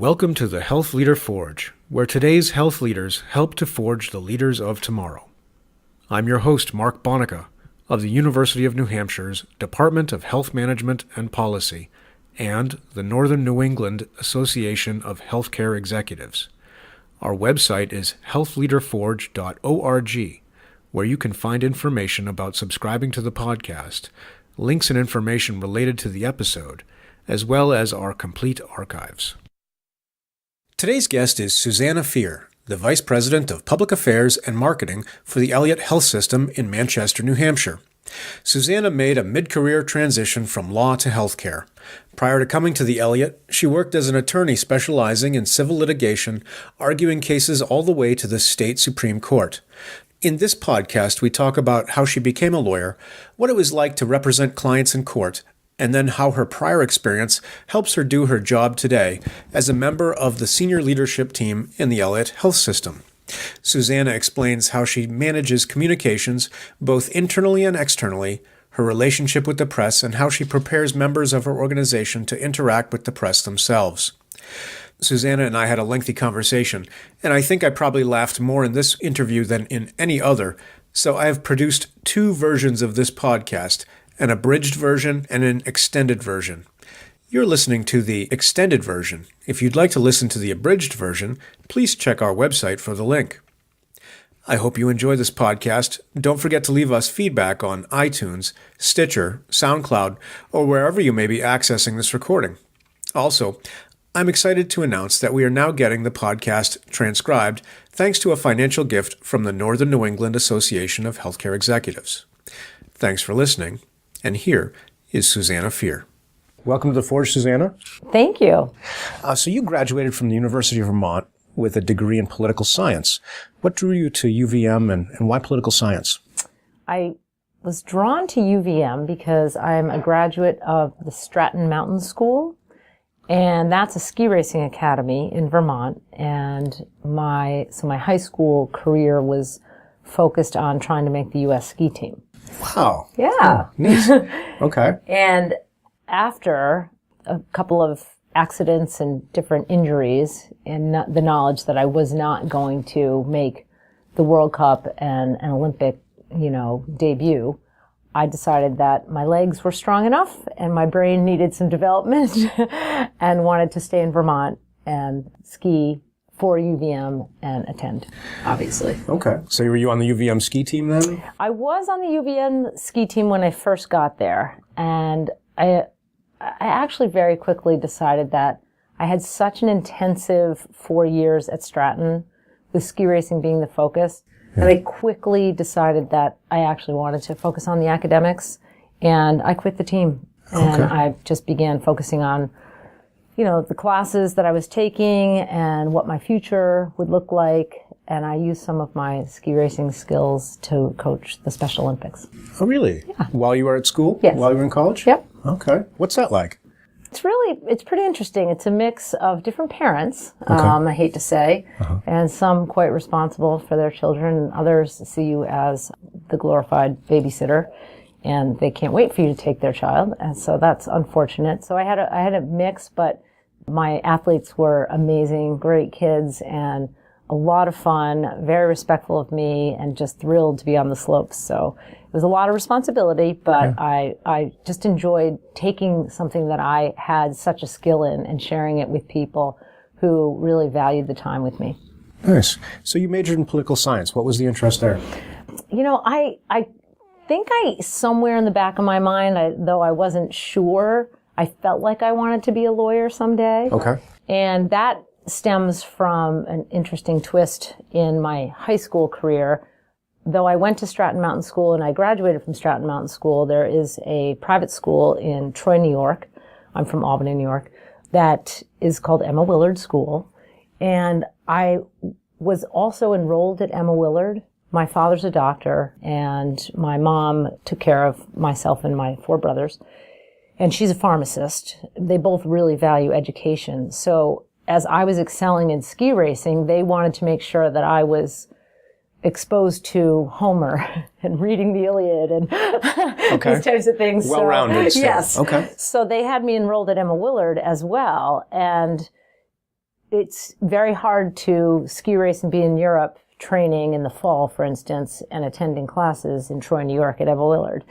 Welcome to the Health Leader Forge, where today's health leaders help to forge the leaders of tomorrow. I'm your host, Mark Bonica, of the University of New Hampshire's Department of Health Management and Policy and the Northern New England Association of Healthcare Executives. Our website is healthleaderforge.org, where you can find information about subscribing to the podcast, links and information related to the episode, as well as our complete archives. Today's guest is Susanna Fier, the Vice President of Public Affairs and Marketing for the Elliot Health System in Manchester, New Hampshire. Susanna made a mid-career transition from law to healthcare. Prior to coming to the Elliot, she worked as an attorney specializing in civil litigation, arguing cases all the way to the state Supreme Court. In this podcast, we talk about how she became a lawyer, what it was like to represent clients in court, and then how her prior experience helps her do her job today as a member of the senior leadership team in the Elliot Health System. Susanna explains how she manages communications both internally and externally, her relationship with the press, and how she prepares members of her organization to interact with the press themselves. Susanna and I had a lengthy conversation, and I think I probably laughed more in this interview than in any other, so I have produced two versions of this podcast, an abridged version and an extended version. You're listening to the extended version. If you'd like to listen to the abridged version, please check our website for the link. I hope you enjoy this podcast. Don't forget to leave us feedback on iTunes, Stitcher, SoundCloud, or wherever you may be accessing this recording. Also, I'm excited to announce that we are now getting the podcast transcribed thanks to a financial gift from the Northern New England Association of Healthcare Executives. Thanks for listening. And here is Susanna Fier. Welcome to the Forge, Susanna. Thank you. So you graduated from the University of Vermont with a degree in political science. What drew you to UVM and why political science? I was drawn to UVM because I'm a graduate of the Stratton Mountain School, and that's a ski racing academy in Vermont. And my high school career was focused on trying to make the U.S. ski team. Wow. Yeah. Oh, neat. Okay. And after a couple of accidents and different injuries and the knowledge that I was not going to make the World Cup and an Olympic, debut, I decided that my legs were strong enough and my brain needed some development and wanted to stay in Vermont and ski for UVM and attend, obviously. Okay. So were you on the UVM ski team then? I was on the UVM ski team when I first got there, and I actually very quickly decided that I had such an intensive 4 years at Stratton, with ski racing being the focus, that I quickly decided that I actually wanted to focus on the academics, and I quit the team. And I just began focusing on the classes that I was taking and what my future would look like. And I used some of my ski racing skills to coach the Special Olympics. Oh, really? Yeah. While you were at school? Yes. While you were in college? Yep. Okay. What's that like? It's pretty interesting. It's a mix of different parents, I hate to say, and some quite responsible for their children, and others see you as the glorified babysitter, and they can't wait for you to take their child. And so that's unfortunate. So I had a mix, but my athletes were amazing, great kids, and a lot of fun, very respectful of me, and just thrilled to be on the slopes. So it was a lot of responsibility, but I just enjoyed taking something that I had such a skill in and sharing it with people who really valued the time with me. Nice. So you majored in political science. What was the interest there? I think somewhere in the back of my mind, though I wasn't sure, I felt like I wanted to be a lawyer someday. Okay. And that stems from an interesting twist in my high school career. Though I went to Stratton Mountain School and I graduated from Stratton Mountain School, there is a private school in Troy, New York. I'm from Albany, New York. That is called Emma Willard School. And I was also enrolled at Emma Willard. My father's a doctor, and my mom took care of myself and my 4 brothers. And she's a pharmacist. They both really value education. So as I was excelling in ski racing, they wanted to make sure that I was exposed to Homer and reading the Iliad and these types of things. Well-rounded. So, yes. Okay. So they had me enrolled at Emma Willard as well. And it's very hard to ski race and be in Europe training in the fall, for instance, and attending classes in Troy, New York at Emma Willard,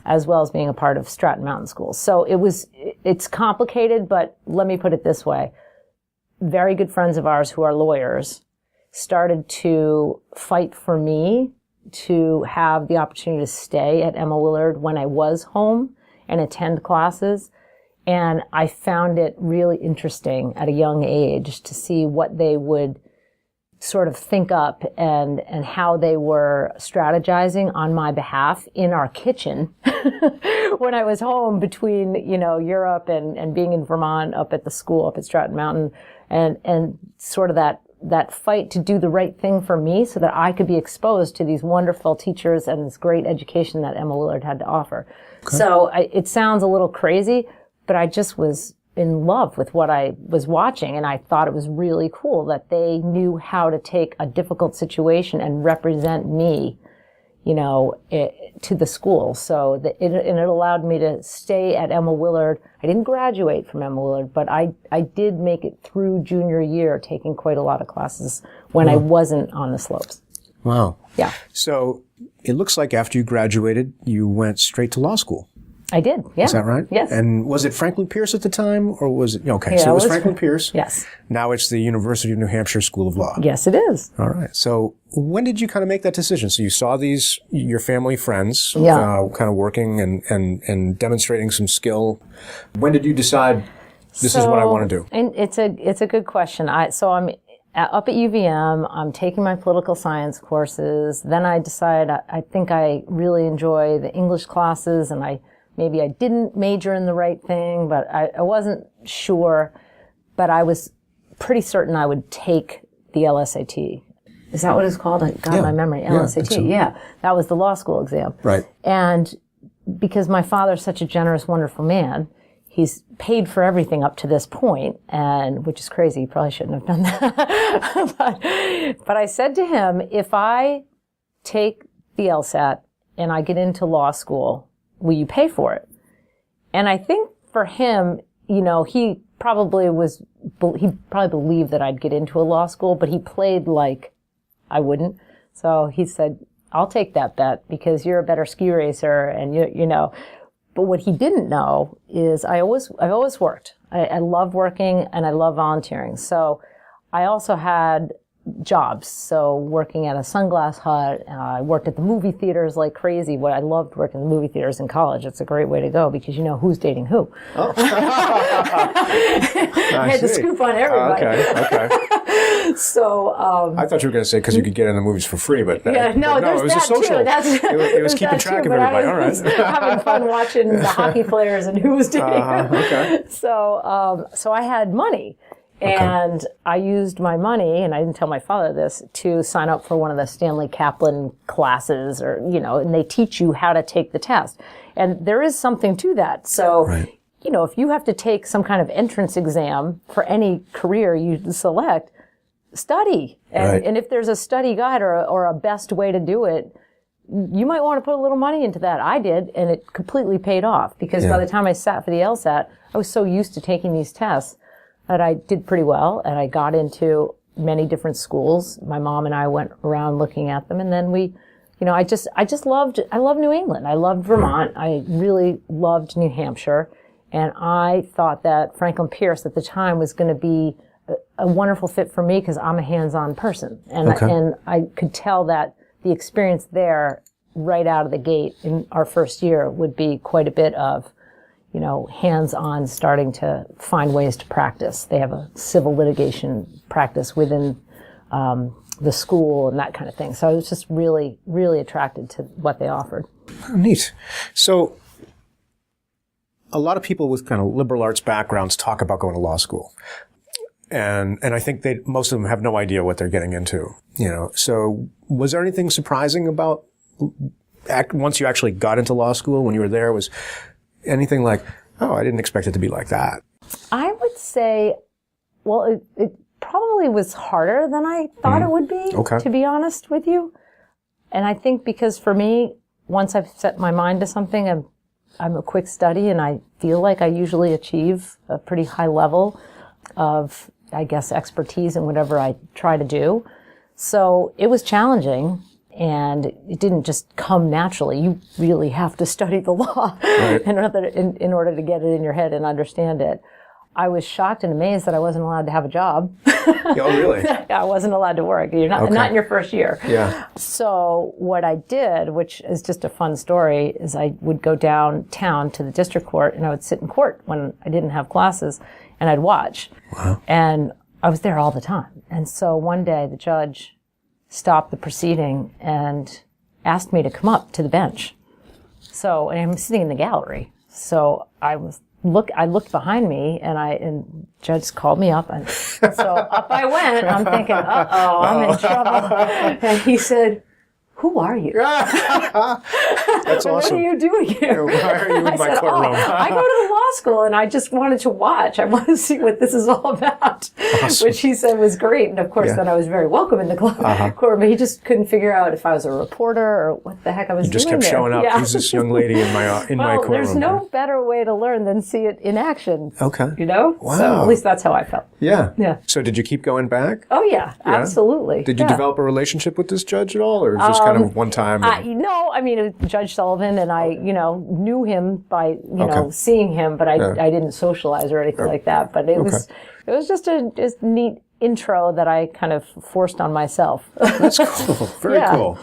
as well as being a part of Stratton Mountain School. So it's complicated, but let me put it this way. Very good friends of ours who are lawyers started to fight for me to have the opportunity to stay at Emma Willard when I was home and attend classes. And I found it really interesting at a young age to see what they would sort of think up and how they were strategizing on my behalf in our kitchen when I was home between, Europe and being in Vermont up at the school up at Stratton Mountain and sort of that fight to do the right thing for me so that I could be exposed to these wonderful teachers and this great education that Emma Willard had to offer. Okay. So it sounds a little crazy, but I just was in love with what I was watching, and I thought it was really cool that they knew how to take a difficult situation and represent me, to the school. So it allowed me to stay at Emma Willard. I didn't graduate from Emma Willard, but I did make it through junior year, taking quite a lot of classes when I wasn't on the slopes. Wow. Yeah. So it looks like after you graduated, you went straight to law school. I did, yeah. Is that right? Yes. And was it Franklin Pierce at the time, or was it, okay, yeah, so it was Franklin Pierce. Yes. Now it's the University of New Hampshire School of Law. Yes, it is. All right. So when did you kind of make that decision? So you saw your family friends, kind of working and demonstrating some skill. When did you decide this is what I want to do? And it's a good question. So I'm up at UVM, I'm taking my political science courses. Then I decide I think I really enjoy the English classes, and maybe I didn't major in the right thing, but I wasn't sure. But I was pretty certain I would take the LSAT. Is that what it's called? I got my memory. LSAT. So. Yeah. That was the law school exam. Right. And because my father's such a generous, wonderful man, he's paid for everything up to this point, and which is crazy. He probably shouldn't have done that. but I said to him, if I take the LSAT and I get into law school, will you pay for it? And I think for him, he probably believed that I'd get into a law school, but he played like I wouldn't. So he said, I'll take that bet because you're a better ski racer and you know. But what he didn't know is I've always worked. I love working and I love volunteering. So I also had jobs. So working at a sunglass hut, I worked at the movie theaters like crazy. I loved working in the movie theaters in college. It's a great way to go because you know who's dating who. Oh. I had the scoop on everybody. Okay. So I thought you were going to say because you could get in the movies for free, but no, it was a social. It was keeping track of everybody. All right, having fun watching the hockey players and who was dating who. Okay. So I had money. And I used my money, and I didn't tell my father this, to sign up for one of the Stanley Kaplan classes, and they teach you how to take the test. And there is something to that. So, if you have to take some kind of entrance exam for any career you select, study. And if there's a study guide or a best way to do it, you might want to put a little money into that. I did, and it completely paid off because by the time I sat for the LSAT, I was so used to taking these tests that I did pretty well, and I got into many different schools. My mom and I went around looking at them, and then I loved New England. I loved Vermont. I really loved New Hampshire, and I thought that Franklin Pierce at the time was going to be a wonderful fit for me because I'm a hands-on person, and I could tell that the experience there right out of the gate in our first year would be quite a bit of hands-on, starting to find ways to practice. They have a civil litigation practice within the school and that kind of thing. So I was just really, really attracted to what they offered. Oh, neat. So a lot of people with kind of liberal arts backgrounds talk about going to law school. And I think most of them have no idea what they're getting into, So was there anything surprising about once you actually got into law school when you were there? Was anything like, oh, I didn't expect it to be like that? I would say, well, it probably was harder than I thought it would be, to be honest with you. And I think because for me, once I've set my mind to something, I'm a quick study, and I feel like I usually achieve a pretty high level of I guess, expertise in whatever I try to do. So it was challenging, and it didn't just come naturally. You really have to study the law in order to get it in your head and understand it. I was shocked and amazed that I wasn't allowed to have a job. Oh, really? I wasn't allowed to work. You're not in your first year. Yeah. So what I did, which is just a fun story, is I would go downtown to the district court, and I would sit in court when I didn't have classes, and I'd watch. Wow. And I was there all the time. And so one day the judge stopped the proceeding and asked me to come up to the bench. So, and I'm sitting in the gallery. So I looked behind me, and the judge called me up, and so up I went. I'm thinking, I'm in trouble. And he said, "Who are you?" That's awesome. What are you doing here? Why are you in my courtroom? I go to the law school, and I just wanted to watch. I want to see what this is all about, which he said was great. And of course, then I was very welcome in the courtroom. But he just couldn't figure out if I was a reporter or what the heck I was doing. You just kept showing up. Who's this young lady in my courtroom? There's no better way to learn than see it in action. Okay. You know? Wow. So at least that's how I felt. Yeah. Yeah. So did you keep going back? Oh, yeah. Absolutely. Did you develop a relationship with this judge at all, or just kind of one time? No, I mean, Judge Sullivan, and I, knew him by, seeing him, but I didn't socialize or anything like that. But it was just a neat intro that I kind of forced on myself. That's cool. Very cool.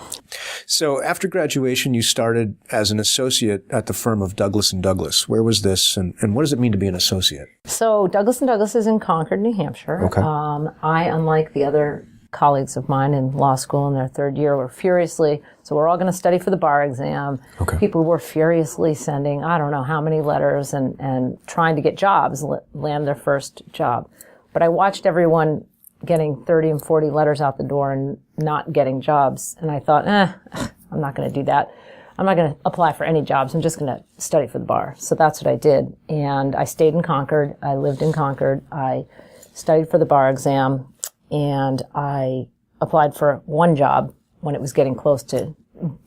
So after graduation, you started as an associate at the firm of Douglas & Douglas. Where was this, and what does it mean to be an associate? So Douglas & Douglas is in Concord, New Hampshire. Okay. I, unlike the other colleagues of mine in law school in their third year, were furiously, so we're all going to study for the bar exam. Okay. People were furiously sending, I don't know how many letters and trying to get jobs, land their first job. But I watched everyone getting 30 and 40 letters out the door and not getting jobs. And I thought, I'm not going to do that. I'm not going to apply for any jobs. I'm just going to study for the bar. So that's what I did. And I stayed in Concord. I lived in Concord. I studied for the bar exam. And I applied for one job when it was getting close to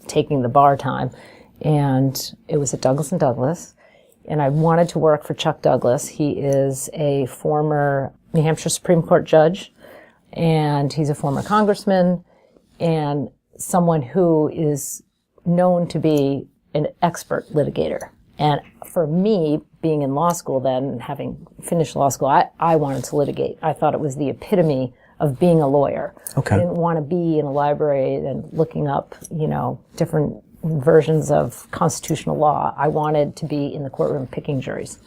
taking the bar time. And it was at Douglas & Douglas. And I wanted to work for Chuck Douglas. He is a former New Hampshire Supreme Court judge, and he's a former congressman, and someone who is known to be an expert litigator. And for me, being in law school then, having finished law school, I wanted to litigate. I thought it was the epitome of being a lawyer. Okay. I didn't want to be in a library and looking up, different versions of constitutional law. I wanted to be in the courtroom picking juries.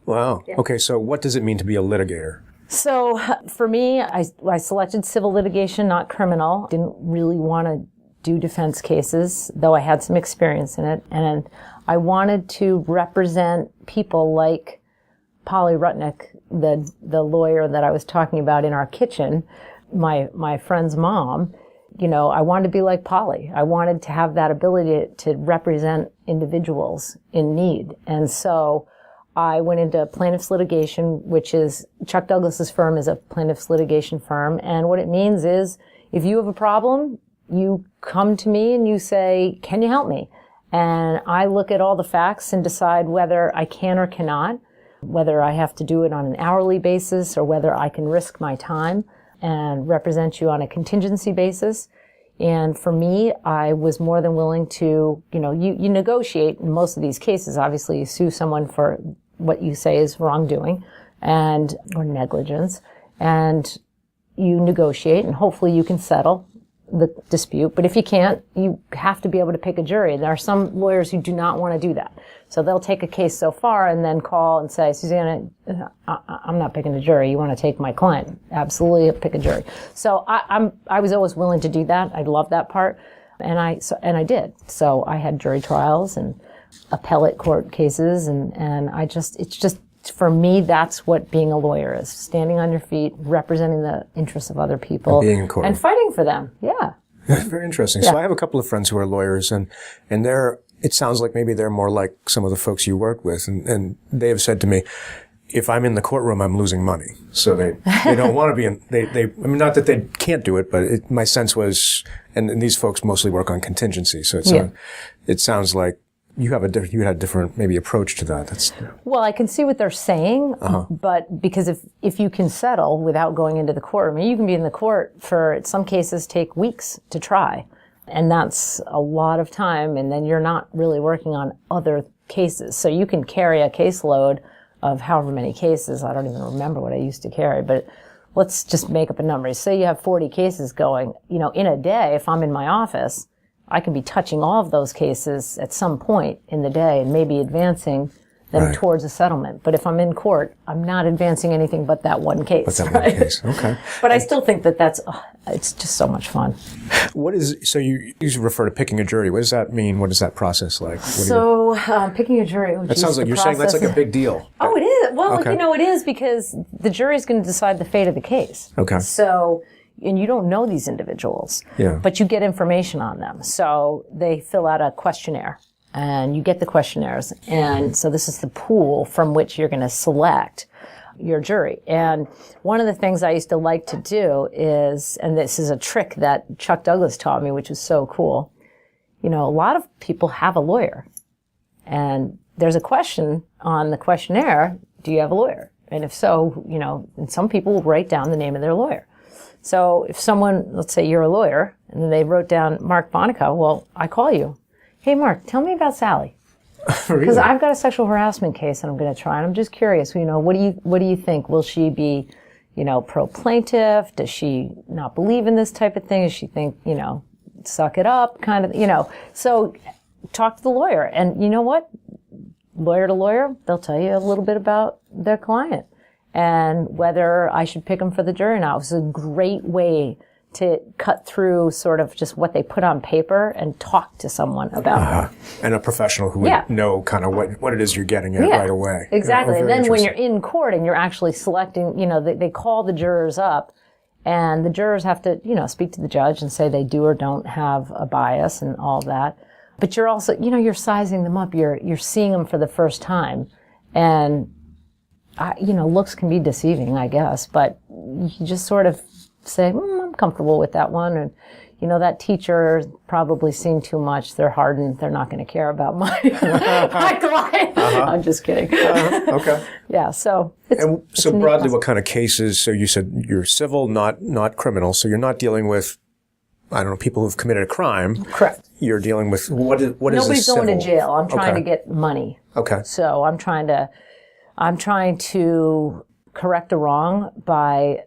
Wow. Yeah. Okay, so what does it mean to be a litigator? So for me, I selected civil litigation, not criminal. Didn't really want to do defense cases, though I had some experience in it. And I wanted to represent people like Polly Rutnick, the lawyer that I was talking about in our kitchen, my friend's mom. I wanted to be like Polly. I wanted to have that ability to represent individuals in need. And so I went into plaintiff's litigation, which is Chuck Douglas's firm is a plaintiff's litigation firm. And what it means is if you have a problem, you come to me and you say, "Can you help me?" And I look at all the facts and decide whether I can or cannot, whether I have to do it on an hourly basis or whether I can risk my time and represent you on a contingency basis. And for me, I was more than willing to, you negotiate in most of these cases. Obviously, you sue someone for what you say is wrongdoing or negligence, and you negotiate, and hopefully you can settle the dispute. But if you can't, you have to be able to pick a jury. There are some lawyers who do not want to do that. So they'll take a case so far and then call and say, "Susanna, I'm not picking a jury. You want to take my client?" Absolutely, pick a jury. So I was always willing to do that. I love that part. And I did. So I had jury trials and appellate court cases, and it's just, for me, that's what being a lawyer is. Standing on your feet, representing the interests of other people. And being in court. And fighting for them. Yeah. Very interesting. Yeah. So I have a couple of friends who are lawyers, and it sounds like maybe they're more like some of the folks you work with, and they have said to me, if I'm in the courtroom, I'm losing money. So they don't want to be in, I mean, not that they can't do it, but my sense was, and these folks mostly work on contingency. So it sounds like you had a different maybe approach to that. Well, I can see what they're saying, but because if you can settle without going into the court, I mean, you can be in the court for, in some cases, take weeks to try. And that's a lot of time, and then you're not really working on other cases. So you can carry a caseload of however many cases. I don't even remember what I used to carry, but let's just make up a number. Say you have 40 cases going, in a day, if I'm in my office, I can be touching all of those cases at some point in the day and maybe advancing them towards a settlement. But if I'm in court, I'm not advancing anything but that one case. But that one case, okay. But I still think that's it's just so much fun. So you refer to picking a jury. What does that mean? What is that process like? Picking a jury. That sounds like you're saying that's like a big deal. Oh, it is. Well, it is because the jury's going to decide the fate of the case. Okay. So, and you don't know these individuals. Yeah. But you get information on them. So they fill out a questionnaire. And you get the questionnaires. And so this is the pool from which you're going to select your jury. And one of the things I used to like to do is, and this is a trick that Chuck Douglas taught me, which is so cool. A lot of people have a lawyer. And there's a question on the questionnaire, do you have a lawyer? And if so, and some people will write down the name of their lawyer. So if someone, let's say you're a lawyer, and then they wrote down Mark Bonica, well, I call you. Hey, Mark, tell me about Sally. Because I've got a sexual harassment case that I'm going to try, and I'm just curious. What do you think? Will she be, pro-plaintiff? Does she not believe in this type of thing? Does she think, suck it up, kind of, So talk to the lawyer, and you know what? Lawyer to lawyer, they'll tell you a little bit about their client and whether I should pick them for the jury or not. It was a great way to cut through sort of just what they put on paper and talk to someone about it. And a professional who would know kind of what it is you're getting at right away. Exactly. And then when you're in court and you're actually selecting, they call the jurors up, and the jurors have to, speak to the judge and say they do or don't have a bias and all that. But you're also, you're sizing them up. You're seeing them for the first time. And, looks can be deceiving, I guess. But you just sort of say, I'm comfortable with that one. And, that teacher probably seen too much. They're hardened. They're not going to care about my client. I'm just kidding. Okay. Yeah. So so broadly, what kind of cases? So you said you're civil, not criminal. So you're not dealing with, I don't know, people who've committed a crime. Correct. You're dealing with what is Nobody's going to jail. I'm trying to get money. Okay. So I'm trying to correct a wrong by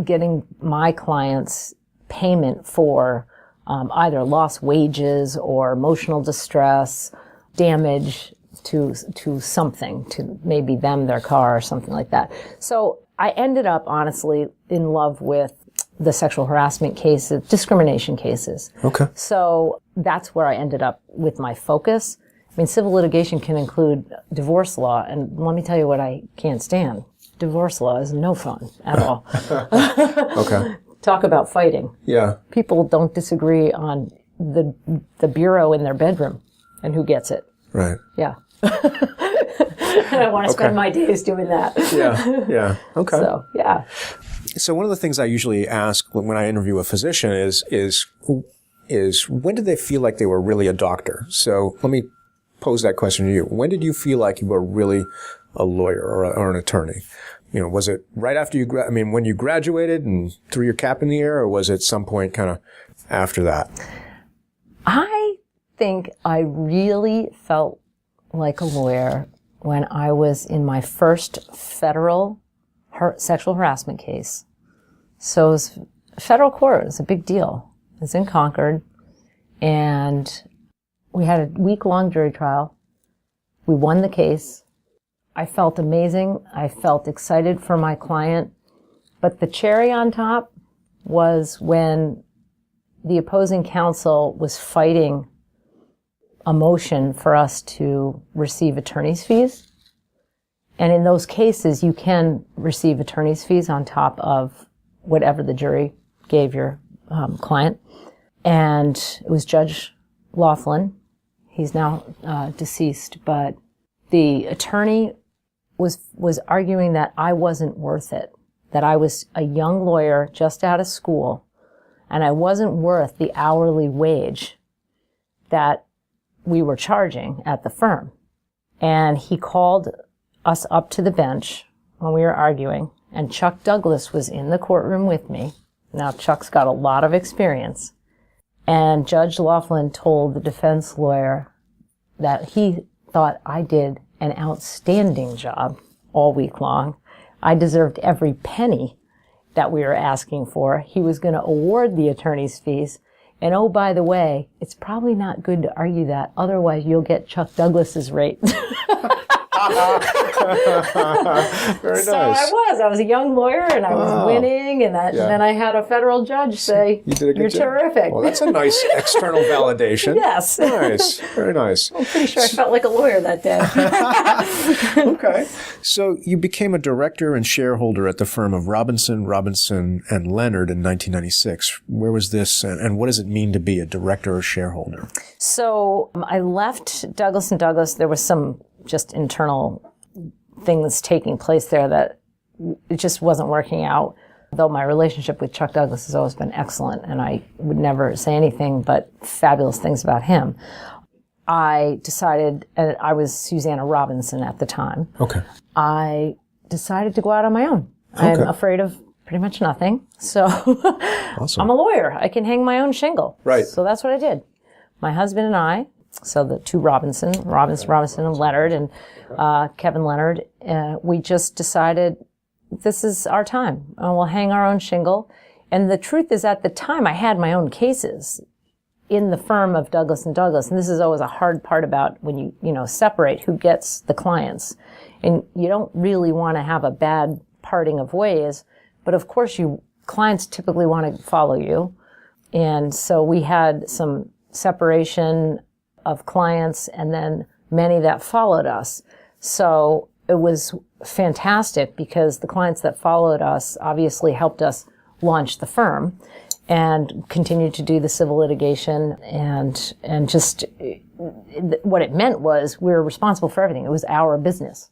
getting my clients payment for either lost wages or emotional distress, damage to something, to maybe them, their car, or something like that. So I ended up, honestly, in love with the sexual harassment cases, discrimination cases. Okay. So that's where I ended up with my focus. I mean, civil litigation can include divorce law, and let me tell you what I can't stand. Divorce law is no fun at all. Okay. Talk about fighting. Yeah. People don't disagree on the bureau in their bedroom and who gets it. Right. Yeah. And I want to spend my days doing that. Yeah. Okay. So, yeah. So one of the things I usually ask when I interview a physician is when did they feel like they were really a doctor? So let me pose that question to you. When did you feel like you were really a lawyer or an attorney? Was it right after when you graduated and threw your cap in the air, or was it some point kind of after that? I think I really felt like a lawyer when I was in my first federal sexual harassment case. So it was federal court. It was a big deal. It was in Concord, and we had a week-long jury trial. We won the case. I felt amazing. I felt excited for my client. But the cherry on top was when the opposing counsel was fighting a motion for us to receive attorney's fees. And in those cases, you can receive attorney's fees on top of whatever the jury gave your client. And it was Judge Laughlin. He's now deceased, but the attorney was arguing that I wasn't worth it, that I was a young lawyer just out of school, and I wasn't worth the hourly wage that we were charging at the firm. And he called us up to the bench when we were arguing, and Chuck Douglas was in the courtroom with me. Now, Chuck's got a lot of experience. And Judge Laughlin told the defense lawyer that he thought I did an outstanding job all week long. I deserved every penny that we were asking for. He was going to award the attorney's fees. And oh, by the way, it's probably not good to argue that. Otherwise, you'll get Chuck Douglas's rate. Very so nice. I was a young lawyer, and I was winning, and then I had a federal judge say, you did a good "You're job. Terrific." Well, that's a nice external validation. Yes. Nice. Very nice. I'm pretty sure I felt like a lawyer that day. Okay. So you became a director and shareholder at the firm of Robinson, and Leonard in 1996. Where was this, and what does it mean to be a director or shareholder? So I left Douglas & Douglas. There was some just internal things taking place there that it just wasn't working out. Though my relationship with Chuck Douglas has always been excellent, and I would never say anything but fabulous things about him. I decided, and I was Susanna Robinson at the time. Okay. I decided to go out on my own. I'm afraid of pretty much nothing. So Awesome. I'm a lawyer. I can hang my own shingle. Right. So that's what I did. My husband and I, so the two Robinson and Leonard, and Kevin Leonard, we just decided this is our time. We'll hang our own shingle. And the truth is, at the time, I had my own cases in the firm of Douglas & Douglas. And this is always a hard part about when you separate who gets the clients. And you don't really want to have a bad parting of ways. But of course, clients typically want to follow you. And so we had some separation of clients, and then many that followed us. So it was fantastic because the clients that followed us obviously helped us launch the firm and continued to do the civil litigation, and just what it meant was we were responsible for everything. It was our business.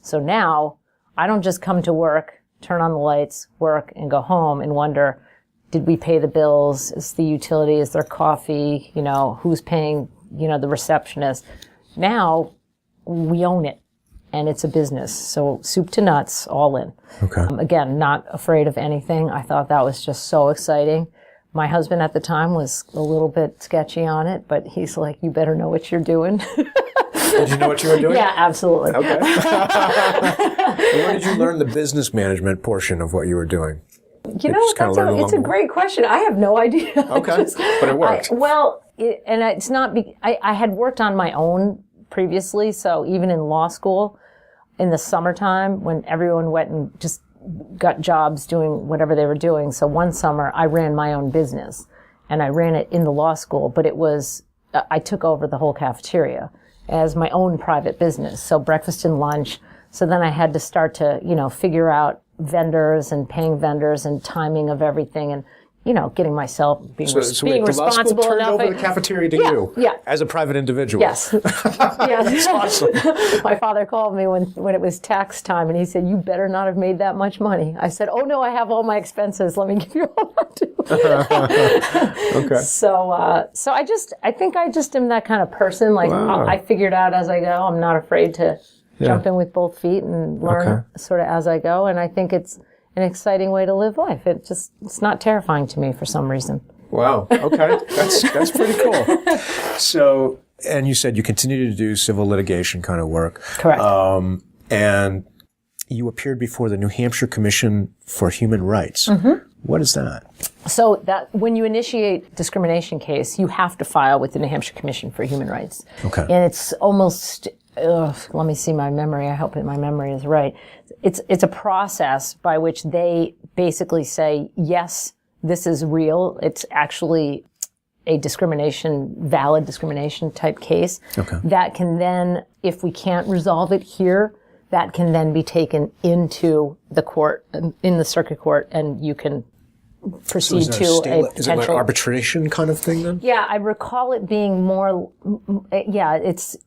So now I don't just come to work, turn on the lights, work, and go home and wonder, did we pay the bills? Is the utility? Is there coffee? Who's paying, the receptionist? Now we own it, and it's a business. So soup to nuts, all in. Okay. Again, not afraid of anything. I thought that was just so exciting. My husband at the time was a little bit sketchy on it, but he's like, you better know what you're doing. Did you know what you were doing? Yeah, absolutely. Okay. And where did you learn the business management portion of what you were doing? It's a great question. I have no idea. Okay, but it worked. I had worked on my own previously, so even in law school, in the summertime, when everyone went and just got jobs doing whatever they were doing. So one summer, I ran my own business, and I ran it in the law school, but I took over the whole cafeteria as my own private business. So breakfast and lunch. So then I had to start to, figure out vendors and paying vendors and timing of everything, and getting myself being responsible the law school turned enough. over the cafeteria to you, yeah, as a private individual. Yes, yeah, that's awesome. My father called me when it was tax time, and he said, "You better not have made that much money." I said, "Oh no, I have all my expenses. Let me give you all that too." Okay. So I think I just am that kind of person. Like I figured out as I go. I'm not afraid to jump in with both feet and learn sort of as I go. And I think it's an exciting way to live life. It's not terrifying to me for some reason. Wow. Okay. That's pretty cool. So, and you said you continue to do civil litigation kind of work. Correct. And you appeared before the New Hampshire Commission for Human Rights. Mm-hmm. What is that? So that when you initiate discrimination case, you have to file with the New Hampshire Commission for Human Rights. Okay. And it's almost, let me see my memory. I hope that my memory is right. It's a process by which they basically say, yes, this is real. It's actually a valid discrimination type case. Okay. That can then, if we can't resolve it here, that can then be taken into the court, in the circuit court, and you can proceed to a potential... Is it like arbitration kind of thing then? Yeah, I recall it being more... Yeah, it's...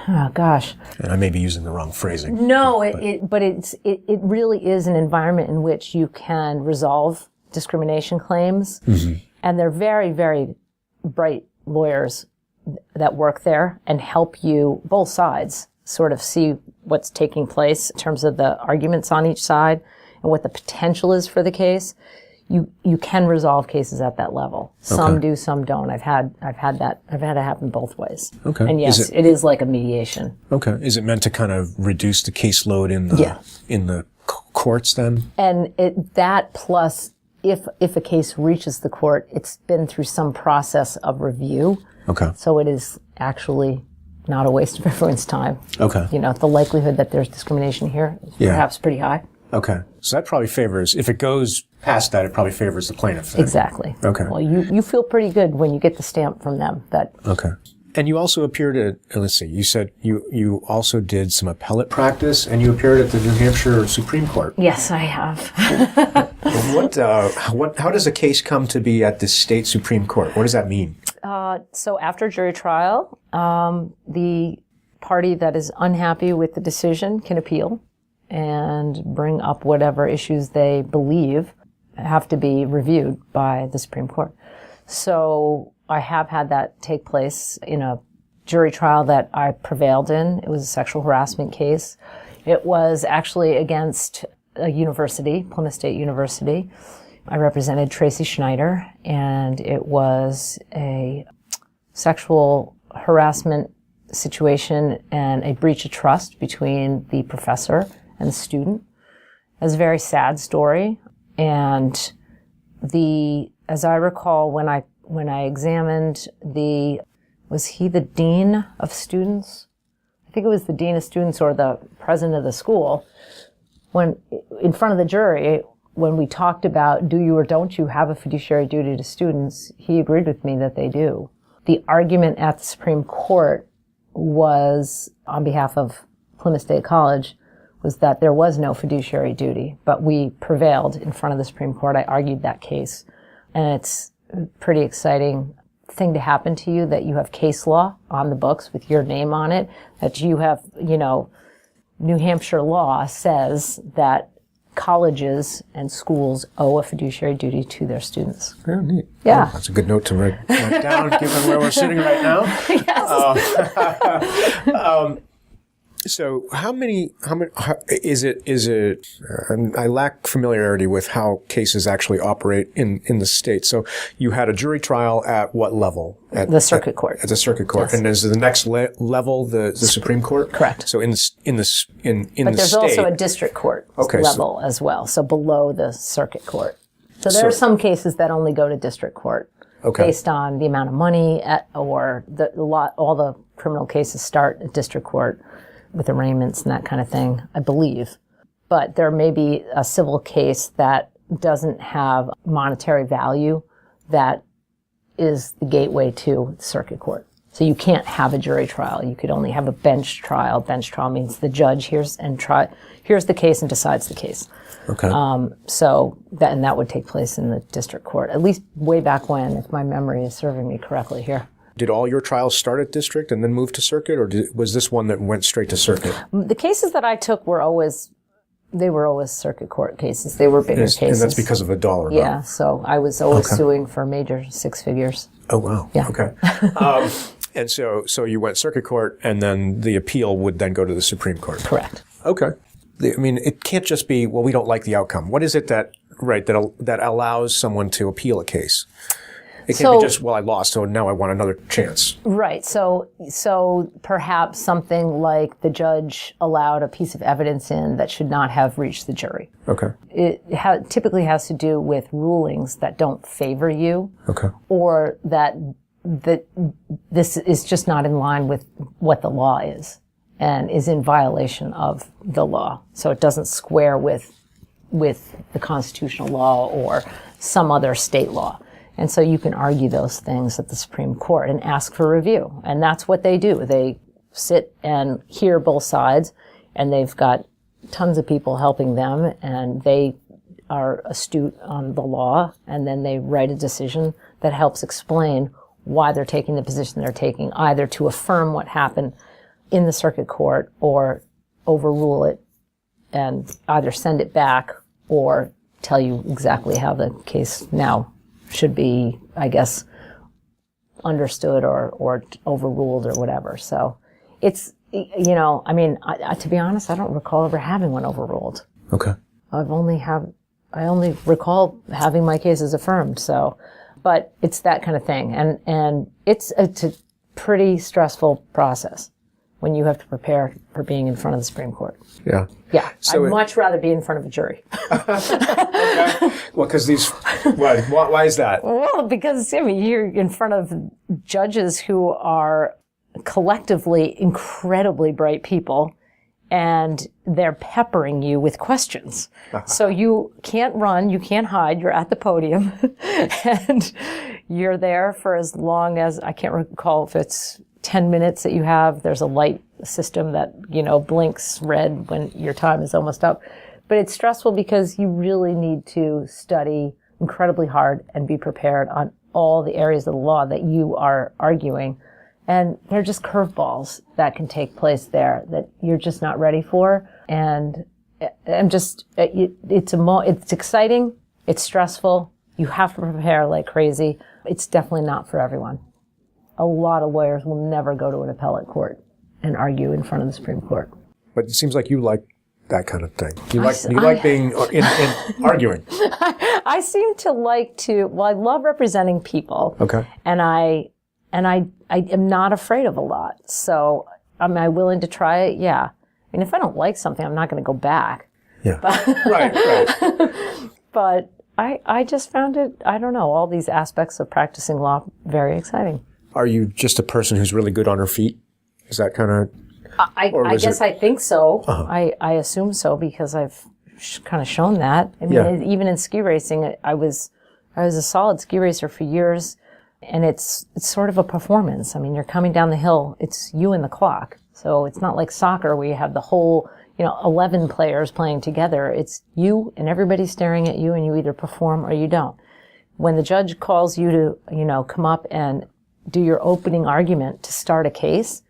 Oh, gosh. And I may be using the wrong phrasing. No, but it really is an environment in which you can resolve discrimination claims. Mm-hmm. And they're very, very bright lawyers that work there and help you, both sides, sort of see what's taking place in terms of the arguments on each side and what the potential is for the case, you can resolve cases at that level. Some do, some don't. I've had it happen both ways. Okay. And yes, it is like a mediation. Okay. Is it meant to kind of reduce the caseload in the courts then? And that plus, if a case reaches the court, it's been through some process of review. Okay. So it is actually not a waste of everyone's time. Okay. The likelihood that there's discrimination here is perhaps pretty high. Okay. So that probably favors, if it goes past that, it probably favors the plaintiff then. Exactly. Okay. Well, you feel pretty good when you get the stamp from them. Okay. And you also appeared at, let's see, you said you also did some appellate practice, and you appeared at the New Hampshire Supreme Court. Yes, I have. How does a case come to be at the state Supreme Court? What does that mean? So after jury trial, the party that is unhappy with the decision can appeal and bring up whatever issues they believe have to be reviewed by the Supreme Court. So I have had that take place in a jury trial that I prevailed in. It was a sexual harassment case. It was actually against a university, Plymouth State University. I represented Tracy Schneider, and it was a sexual harassment situation and a breach of trust between the professor and the student. It was a very sad story. And as I recall, when I examined was he the dean of students? I think it was the dean of students or the president of the school. When in front of the jury, when we talked about do you or don't you have a fiduciary duty to students, he agreed with me that they do. The argument at the Supreme Court was, on behalf of Plymouth State College, was that there was no fiduciary duty, but we prevailed in front of the Supreme Court. I argued that case, and it's a pretty exciting thing to happen to you, that you have case law on the books with your name on it, that you have, New Hampshire law says that colleges and schools owe a fiduciary duty to their students. Very neat. Yeah. Oh, that's a good note to write down, given where we're sitting right now. Yes. So how is it, I lack familiarity with how cases actually operate in the state. So you had a jury trial at what level? At the circuit court. At the circuit court. Yes. And is the next level the Supreme Court? Correct. So in the state. But there's also a district court level as well. So below the circuit court. So there are some cases that only go to district court. Okay. Based on the amount of money all the criminal cases start at district court with arraignments and that kind of thing, I believe. But there may be a civil case that doesn't have monetary value that is the gateway to the circuit court. So you can't have a jury trial. You could only have a bench trial. Bench trial means the judge hears the case and decides the case. Okay. That would take place in the district court, at least way back when, if my memory is serving me correctly here. Did all your trials start at district and then move to circuit, or was this one that went straight to circuit? The cases that I took were always circuit court cases. They were bigger cases. And that's because of the dollar amount. Yeah, so I was always suing for major six figures. Oh, wow. Yeah. Okay. And so you went circuit court, and then the appeal would then go to the Supreme Court. Correct. Okay. I mean, it can't just be, well, we don't like the outcome. What is it that allows someone to appeal a case? It can't be just, well, I lost, so now I want another chance. Right. So perhaps something like the judge allowed a piece of evidence in that should not have reached the jury. Okay. It typically has to do with rulings that don't favor you. Okay. Or that this is just not in line with what the law is and is in violation of the law. So it doesn't square with the constitutional law or some other state law. And so you can argue those things at the Supreme Court and ask for review. And that's what they do. They sit and hear both sides, and they've got tons of people helping them, and they are astute on the law, and then they write a decision that helps explain why they're taking the position they're taking, either to affirm what happened in the circuit court or overrule it and either send it back or tell you exactly how the case now should be, I guess, understood or overruled or whatever. So it's, to be honest, I don't recall ever having one overruled. Okay. I only recall having my cases affirmed. So, but it's that kind of thing. And it's a pretty stressful process when you have to prepare for being in front of the Supreme Court. Yeah. Yeah. So I'd much rather be in front of a jury. Okay. Well, because why is that? Well, because you're in front of judges who are collectively incredibly bright people, and they're peppering you with questions. So you can't run, you can't hide, you're at the podium, and you're there for as long as, I can't recall if it's 10 minutes that you have. There's a light system that, blinks red when your time is almost up. But it's stressful because you really need to study incredibly hard and be prepared on all the areas of the law that you are arguing. And they're just curveballs that can take place there that you're just not ready for. And it's exciting. It's stressful. You have to prepare like crazy. It's definitely not for everyone. A lot of lawyers will never go to an appellate court and argue in front of the Supreme Court. But it seems like you like that kind of thing. You like being in arguing. I seem to like to, I love representing people. Okay. And I am not afraid of a lot. So am I willing to try it? Yeah. I mean, if I don't like something, I'm not going to go back. Yeah. But, right. But I just found it, I don't know, all these aspects of practicing law very exciting. Are you just a person who's really good on her feet? Is that kind of... I guess I think so. Uh-huh. I assume so because I've kind of shown that. I mean, even in ski racing, I was a solid ski racer for years, and it's sort of a performance. I mean, you're coming down the hill, it's you and the clock. So it's not like soccer where you have the whole, 11 players playing together. It's you and everybody staring at you, and you either perform or you don't. When the judge calls you to, come up and do your opening argument to start a case,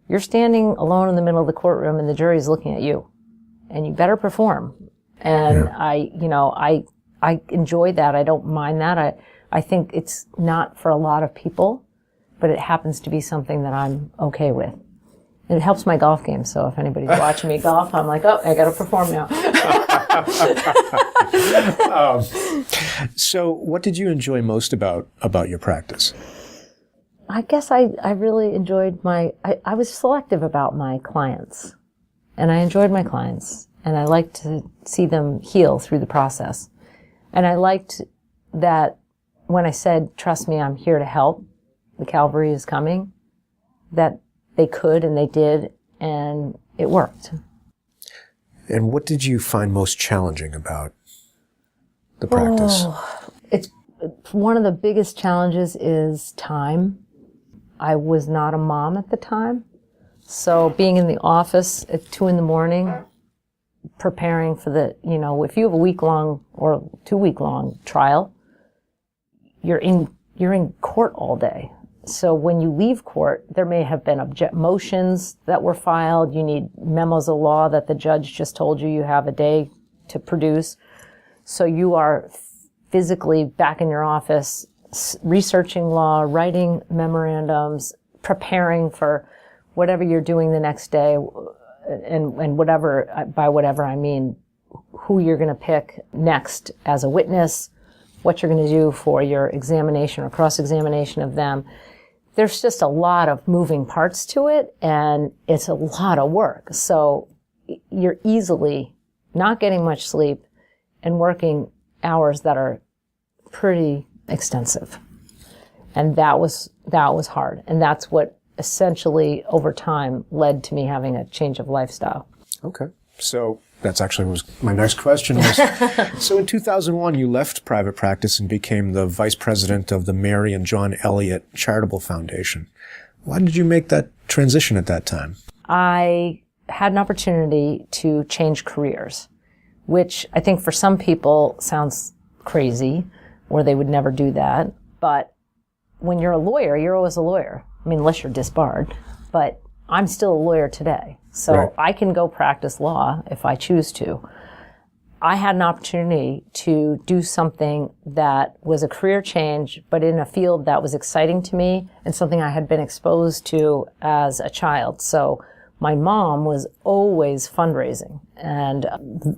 you're standing alone in the middle of the courtroom and the jury's looking at you, and you better perform. And I enjoy that. I don't mind that. I think it's not for a lot of people, but it happens to be something that I'm okay with. And it helps my golf game. So if anybody's watching me golf, I'm like, I got to perform now. So what did you enjoy most about your practice? I guess I really enjoyed I was selective about my clients, and I enjoyed my clients, and I liked to see them heal through the process. And I liked that when I said, trust me, I'm here to help, the cavalry is coming, that they could and they did, and it worked. And what did you find most challenging about the practice? It's one of the biggest challenges is time. I was not a mom at the time. So being in the office at 2 a.m, preparing for if you have a week-long or 2-week-long trial, you're in court all day. So when you leave court, there may have been motions that were filed. You need memos of law that the judge just told you have a day to produce. So you are physically back in your office, researching law, writing memorandums, preparing for whatever you're doing the next day, and whatever, by whatever I mean who you're going to pick next as a witness, what you're going to do for your examination or cross-examination of them. There's just a lot of moving parts to it, and it's a lot of work. So you're easily not getting much sleep and working hours that are pretty extensive. And that was hard. And that's what essentially over time led to me having a change of lifestyle. Okay. So that's actually was my next question. So in 2001, you left private practice and became the vice president of the Mary and John Elliot Charitable Foundation. Why did you make that transition at that time? I had an opportunity to change careers, which I think for some people sounds crazy, or they would never do that. But when you're a lawyer, you're always a lawyer. I mean, unless you're disbarred. But I'm still a lawyer today. So right. I can go practice law if I choose to. I had an opportunity to do something that was a career change, but in a field that was exciting to me and something I had been exposed to as a child. So my mom was always fundraising and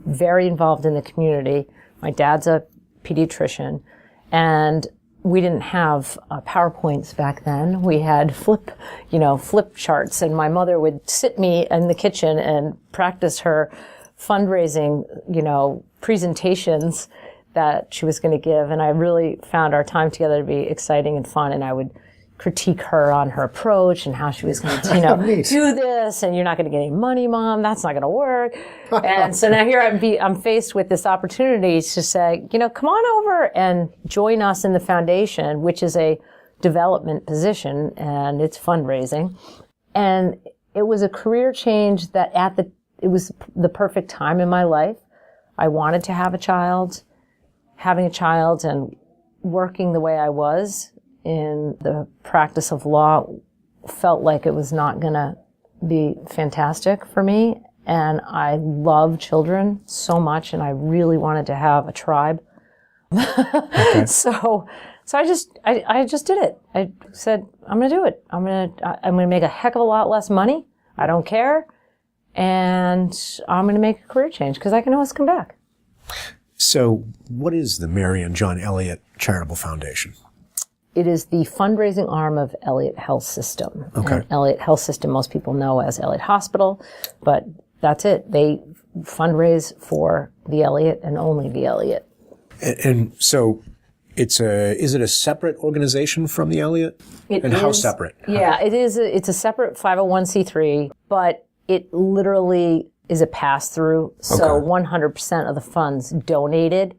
very involved in the community. My dad's a pediatrician, and we didn't have PowerPoints back then. We had flip charts, and my mother would sit me in the kitchen and practice her fundraising, presentations that she was going to give. And I really found our time together to be exciting and fun. And I would critique her on her approach and how she was going to, do this. And you're not going to get any money, Mom. That's not going to work. And so now here I'm faced with this opportunity to say, come on over and join us in the foundation, which is a development position, and it's fundraising. And it was a career change that it was the perfect time in my life. I wanted to have a child. Having a child and working the way I was in the practice of law felt like it was not going to be fantastic for me. And I love children so much, and I really wanted to have a tribe. Okay. So I just did it. I said, I'm going to do it. I'm going to make a heck of a lot less money. I don't care. And I'm going to make a career change because I can always come back. So what is the Mary and John Elliot Charitable Foundation? It is the fundraising arm of Elliot Health System. Okay. And Elliot Health System, most people know as Elliot Hospital, but that's it. They fundraise for the Elliot and only the Elliot. And so is it a separate organization from the Elliot? How separate? Yeah, it is. It's a separate 501c3, but it literally is a pass-through. So 100% of the funds donated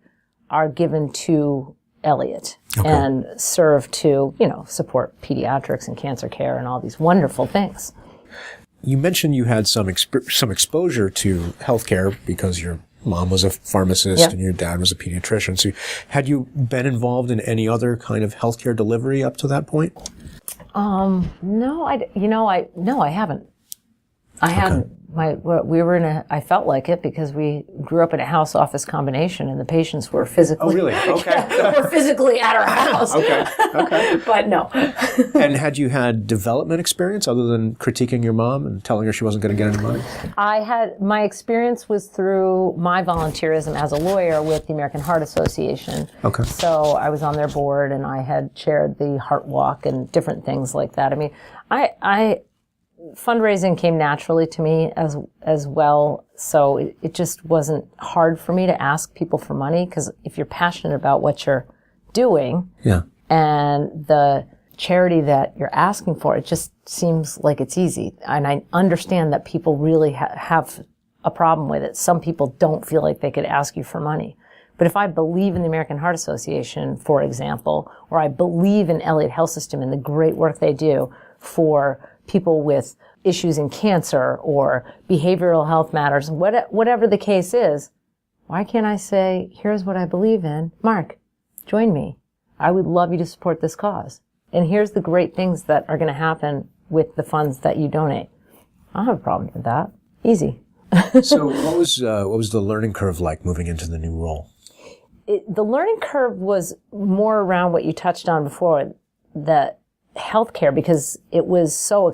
are given to Elliot and serve to, support pediatrics and cancer care and all these wonderful things. You mentioned you had some exposure to healthcare because your mom was a pharmacist and your dad was a pediatrician. So had you been involved in any other kind of healthcare delivery up to that point? No, I haven't. I hadn't. I felt like it because we grew up in a house office combination, and the patients were physically. Oh, really? Okay. were physically at our house. Okay. But no. And had you had development experience other than critiquing your mom and telling her she wasn't going to get any money? My experience was through my volunteerism as a lawyer with the American Heart Association. Okay. So I was on their board, and I had chaired the Heart Walk and different things like that. I mean, fundraising came naturally to me as well, so it just wasn't hard for me to ask people for money, because if you're passionate about what you're doing and the charity that you're asking for, it just seems like it's easy. And I understand that people really have a problem with it. Some people don't feel like they could ask you for money. But if I believe in the American Heart Association, for example, or I believe in Elliot Health System and the great work they do for people with issues in cancer or behavioral health matters, whatever the case is, why can't I say, here's what I believe in. Mark, join me. I would love you to support this cause. And here's the great things that are going to happen with the funds that you donate. I don't have a problem with that. Easy. So what was the learning curve like moving into the new role? The learning curve was more around what you touched on before, that healthcare, because it was so,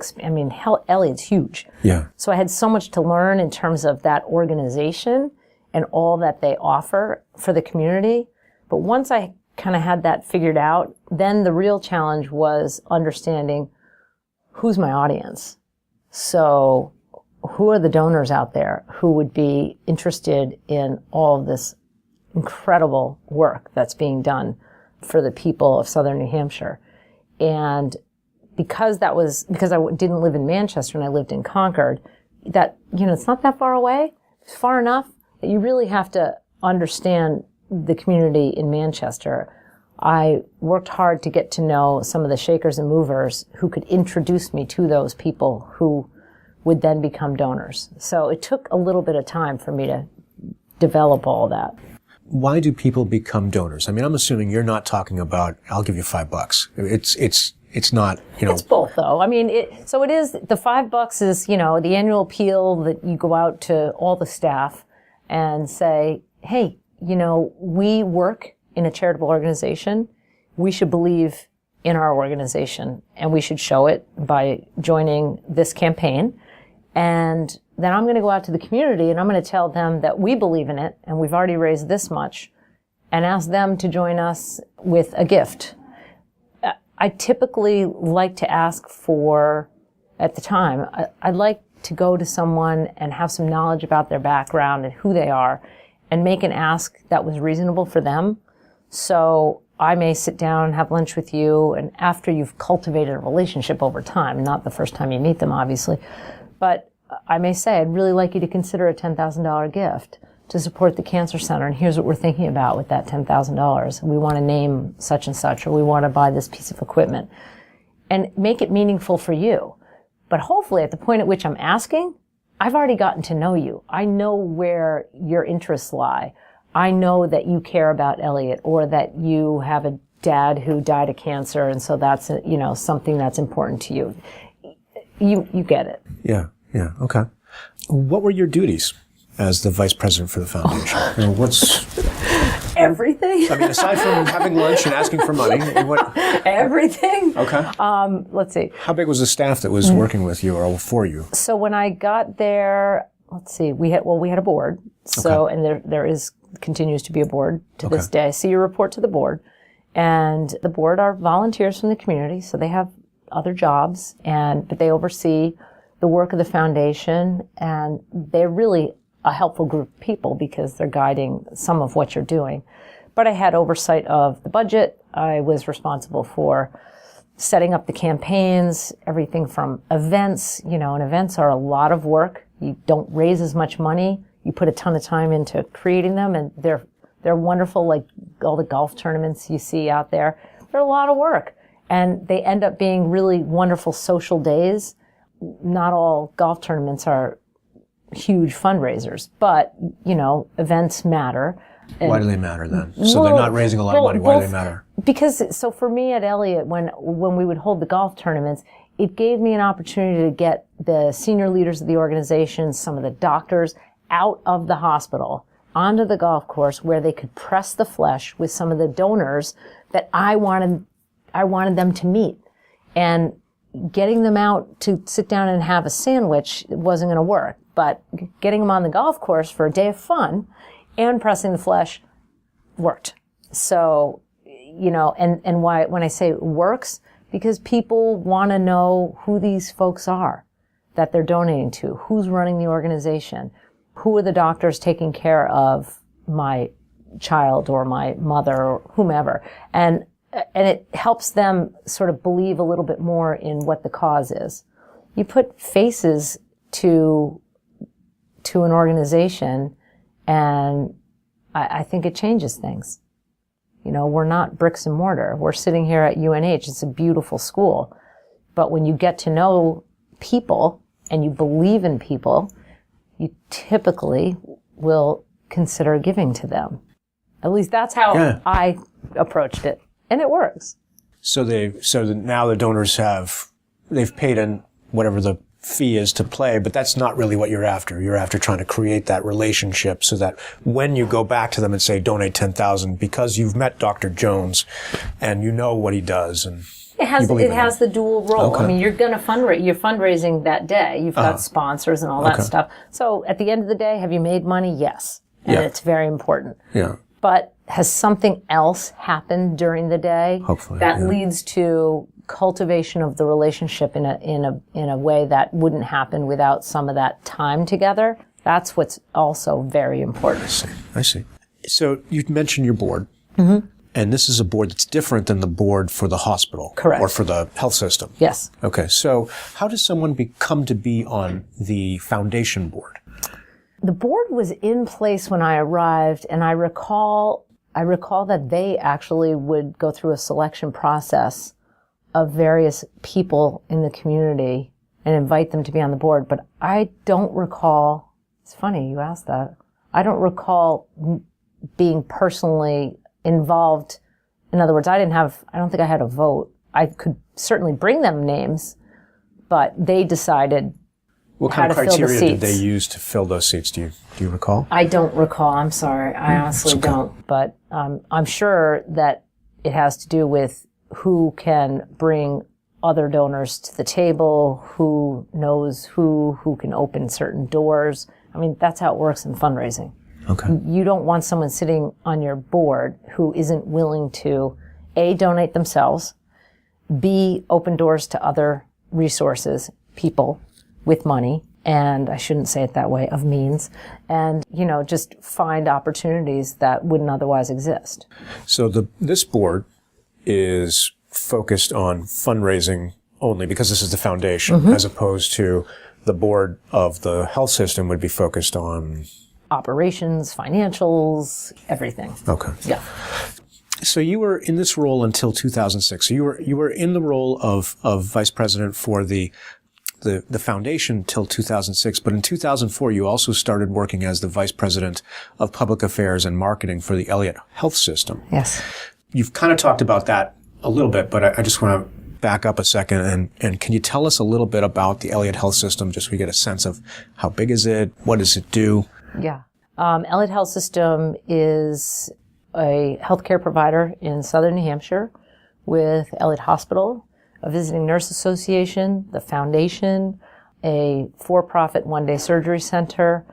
Elliot's huge. Yeah. So I had so much to learn in terms of that organization and all that they offer for the community. But once I kind of had that figured out, then the real challenge was understanding who's my audience. So who are the donors out there who would be interested in all of this incredible work that's being done for the people of southern New Hampshire. And because I didn't live in Manchester and I lived in Concord, that, it's not that far away. It's far enough that you really have to understand the community in Manchester. I worked hard to get to know some of the shakers and movers who could introduce me to those people who would then become donors. So it took a little bit of time for me to develop all that. Why do people become donors? I mean, I'm assuming you're not talking about, I'll give you $5. It's not, It's both, though. I mean, so it is, the $5 is, the annual appeal that you go out to all the staff and say, hey, we work in a charitable organization. We should believe in our organization, and we should show it by joining this campaign. And then I'm going to go out to the community and I'm going to tell them that we believe in it and we've already raised this much, and ask them to join us with a gift. I typically like to ask for, at the time, I'd like to go to someone and have some knowledge about their background and who they are and make an ask that was reasonable for them. So I may sit down and have lunch with you, and after you've cultivated a relationship over time, not the first time you meet them, obviously, but I may say, I'd really like you to consider a $10,000 gift to support the Cancer Center, and here's what we're thinking about with that $10,000. We want to name such and such, or we want to buy this piece of equipment, and make it meaningful for you. But hopefully at the point at which I'm asking, I've already gotten to know you. I know where your interests lie. I know that you care about Elliot, or that you have a dad who died of cancer, and so that's something that's important to you. You get it. Yeah. Okay. What were your duties as the vice president for the foundation? What's everything? I mean, aside from having lunch and asking for money, what? Everything. Okay. Let's see. How big was the staff that was working with you or for you? So when I got there, let's see, we had a board. So, okay. And there continues to be a board to this day. So you report to the board, and the board are volunteers from the community. So they have other jobs, but they oversee the work of the foundation, and they're really a helpful group of people because they're guiding some of what you're doing. But I had oversight of the budget. I was responsible for setting up the campaigns, everything from events, and events are a lot of work. You don't raise as much money. You put a ton of time into creating them, and they're wonderful, like all the golf tournaments you see out there. They're a lot of work, and they end up being really wonderful social days. Not all golf tournaments are huge fundraisers, but, events matter. Why do they matter then? So they're not raising a lot of money. Why do they matter? Because, so for me at Elliot, when we would hold the golf tournaments, it gave me an opportunity to get the senior leaders of the organization, some of the doctors, out of the hospital onto the golf course where they could press the flesh with some of the donors that I wanted them to meet. And getting them out to sit down and have a sandwich wasn't going to work. But getting them on the golf course for a day of fun and pressing the flesh worked. So, and why, when I say it works, because people want to know who these folks are that they're donating to, who's running the organization, who are the doctors taking care of my child or my mother or whomever. And it helps them sort of believe a little bit more in what the cause is. You put faces to an organization, and I think it changes things. We're not bricks and mortar. We're sitting here at UNH. It's a beautiful school. But when you get to know people and you believe in people, you typically will consider giving to them. At least that's how I approached it. And it works. So now the donors they've paid in whatever the fee is to play, but that's not really what you're after. You're after trying to create that relationship so that when you go back to them and say, donate $10,000 because you've met Dr. Jones and you know what he does, and it has the dual role. Okay. I mean, you're going to fundraise. You're fundraising that day. You've got sponsors and all that stuff. So at the end of the day, have you made money? Yes. And it's very important. Yeah. But has something else happened during the day that leads to cultivation of the relationship in a way that wouldn't happen without some of that time together? That's what's also very important. I see. So you mentioned your board. Mm-hmm. And this is a board that's different than the board for the hospital. Correct. Or for the health system. Yes. Okay. So how does someone come to be on the foundation board? The board was in place when I arrived, and I recall that they actually would go through a selection process of various people in the community and invite them to be on the board. But I don't recall, it's funny you asked that, I don't recall being personally involved. In other words, I don't think I had a vote. I could certainly bring them names, but they decided What kind of criteria did they use to fill those seats? Do you recall? I don't recall. I'm sorry. I honestly don't. But I'm sure that it has to do with who can bring other donors to the table, who knows who can open certain doors. I mean, that's how it works in fundraising. Okay. You don't want someone sitting on your board who isn't willing to, A, donate themselves, B, open doors to other resources, people with money, and I shouldn't say it that way, of means, and, just find opportunities that wouldn't otherwise exist. So this board is focused on fundraising only because this is the foundation, as opposed to the board of the health system would be focused on operations, financials, everything. Okay. Yeah. So you were in this role until 2006. So you were in the role of vice president for the foundation till 2006, but in 2004 you also started working as the vice president of public affairs and marketing for the Elliot Health System. Yes. You've kind of talked about that a little bit, but I just want to back up a second and can you tell us a little bit about the Elliot Health System, just so we get a sense of how big is it, what does it do? Yeah. Elliot Health System is a healthcare provider in southern New Hampshire with Elliot Hospital, a visiting nurse association, the foundation, a for-profit one-day surgery center,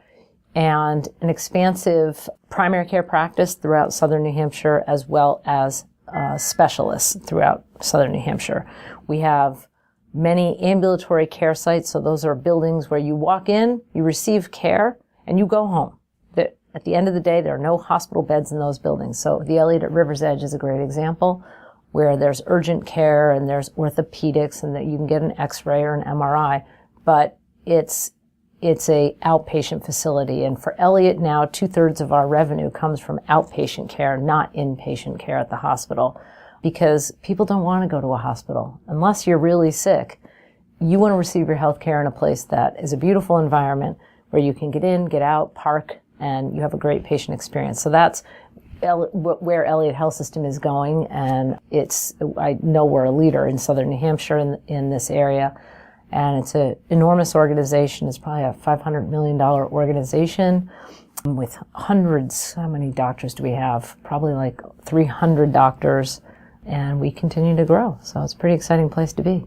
and an expansive primary care practice throughout southern New Hampshire, as well as specialists throughout southern New Hampshire. We have many ambulatory care sites, so those are buildings where you walk in, you receive care, and you go home. At the end of the day, there are no hospital beds in those buildings. So the Elliot at River's Edge is a great example, where there's urgent care and there's orthopedics and that you can get an X-ray or an MRI, but it's a outpatient facility. And for Elliot now, 2/3 of our revenue comes from outpatient care, not inpatient care at the hospital, because people don't want to go to a hospital unless you're really sick. You want to receive your health care in a place that is a beautiful environment where you can get in, get out, park, and you have a great patient experience. So that's where Elliot Health System is going, and I know we're a leader in southern New Hampshire in this area, and it's an enormous organization. It's probably a $500 million organization with hundreds. How many doctors do we have? Probably like 300 doctors, and we continue to grow. So it's a pretty exciting place to be.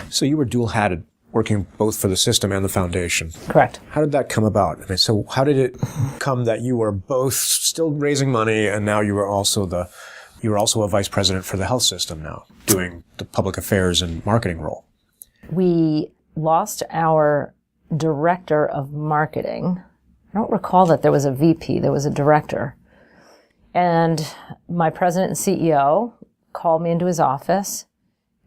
So you were dual-hatted, working both for the system and the foundation. Correct. How did that come about? I mean, so how did it come that you were both still raising money and now you were also a vice president for the health system now, doing the public affairs and marketing role? We lost our director of marketing. I don't recall that there was a VP, there was a director. And my president and CEO called me into his office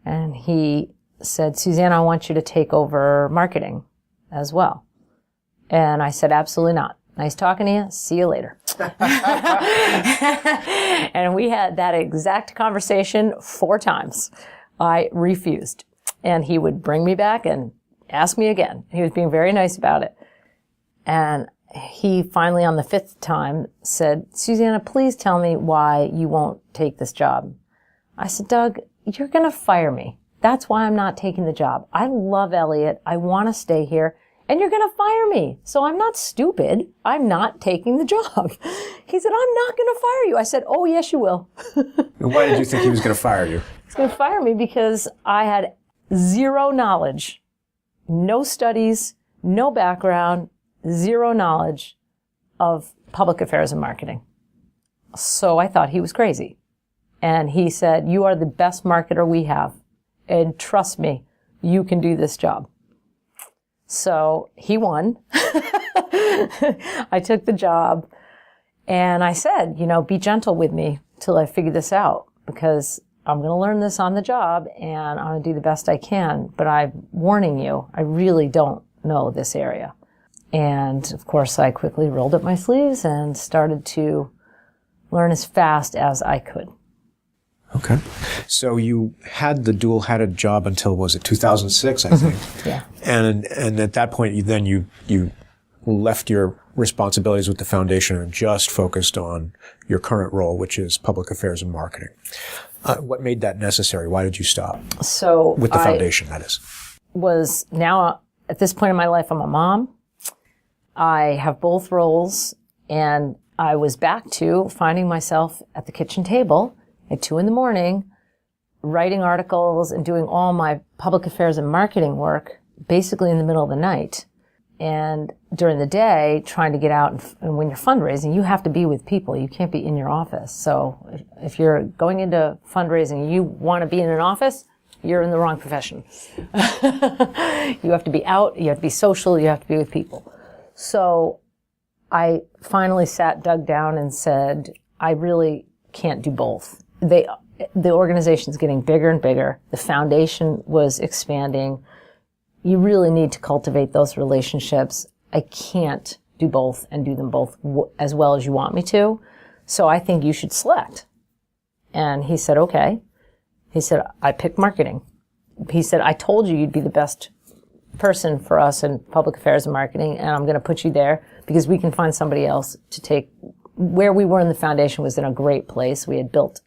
and he said, "Susanna, I want you to take over marketing as well." And I said, "Absolutely not. Nice talking to you. See you later." And we had that exact conversation 4 times. I refused. And he would bring me back and ask me again. He was being very nice about it. And he finally, on the 5th time, said, "Susanna, please tell me why you won't take this job." I said, "Doug, you're going to fire me. That's why I'm not taking the job. I love Elliot. I want to stay here. And you're going to fire me. So I'm not stupid. I'm not taking the job." He said, "I'm not going to fire you." I said, "Oh, yes, you will." And why did you think he was going to fire you? He's going to fire me because I had zero knowledge, no studies, no background, zero knowledge of public affairs and marketing. So I thought he was crazy. And he said, "You are the best marketer we have. And trust me, you can do this job." So he won. I took the job and I said, be gentle with me till I figure this out, because I'm going to learn this on the job and I'm going to do the best I can. But I'm warning you, I really don't know this area. And of course, I quickly rolled up my sleeves and started to learn as fast as I could. Okay. So you had the dual-hatted job until, was it 2006, I think? Yeah. And at that point, you left your responsibilities with the foundation and just focused on your current role, which is public affairs and marketing. What made that necessary? Why did you stop? So with the foundation, that is. Was now at this point in my life, I'm a mom. I have both roles, and I was back to finding myself at the kitchen table at 2 a.m, writing articles and doing all my public affairs and marketing work basically in the middle of the night. And during the day, trying to get out, and when you're fundraising, you have to be with people. You can't be in your office. So if you're going into fundraising and you want to be in an office, you're in the wrong profession. You have to be out, you have to be social, you have to be with people. So I finally dug down and said, I really can't do both. The organization's getting bigger and bigger. The foundation was expanding. You really need to cultivate those relationships. I can't do both and do them both as well as you want me to. So I think you should select. And he said, okay. He said, I picked marketing. He said, I told you you'd be the best person for us in public affairs and marketing, and I'm going to put you there because we can find somebody else to take. Where we were in the foundation was in a great place. We had built,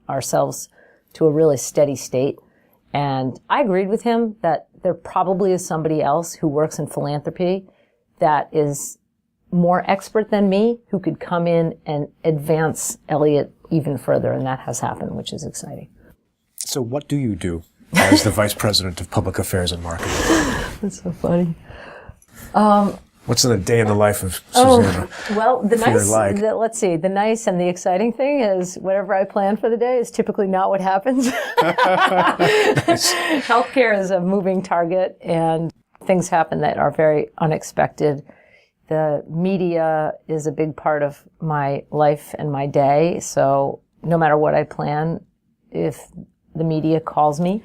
ourselves to a really steady state. And I agreed with him that there probably is somebody else who works in philanthropy that is more expert than me who could come in and advance Elliot even further. And that has happened, which is exciting. So what do you do as the Vice President of Public Affairs and Marketing? That's so funny. What's in a day in the life of Susanna? Well, the nice and the exciting thing is whatever I plan for the day is typically not what happens. Healthcare is a moving target, and things happen that are very unexpected. The media is a big part of my life and my day, so no matter what I plan, if the media calls me,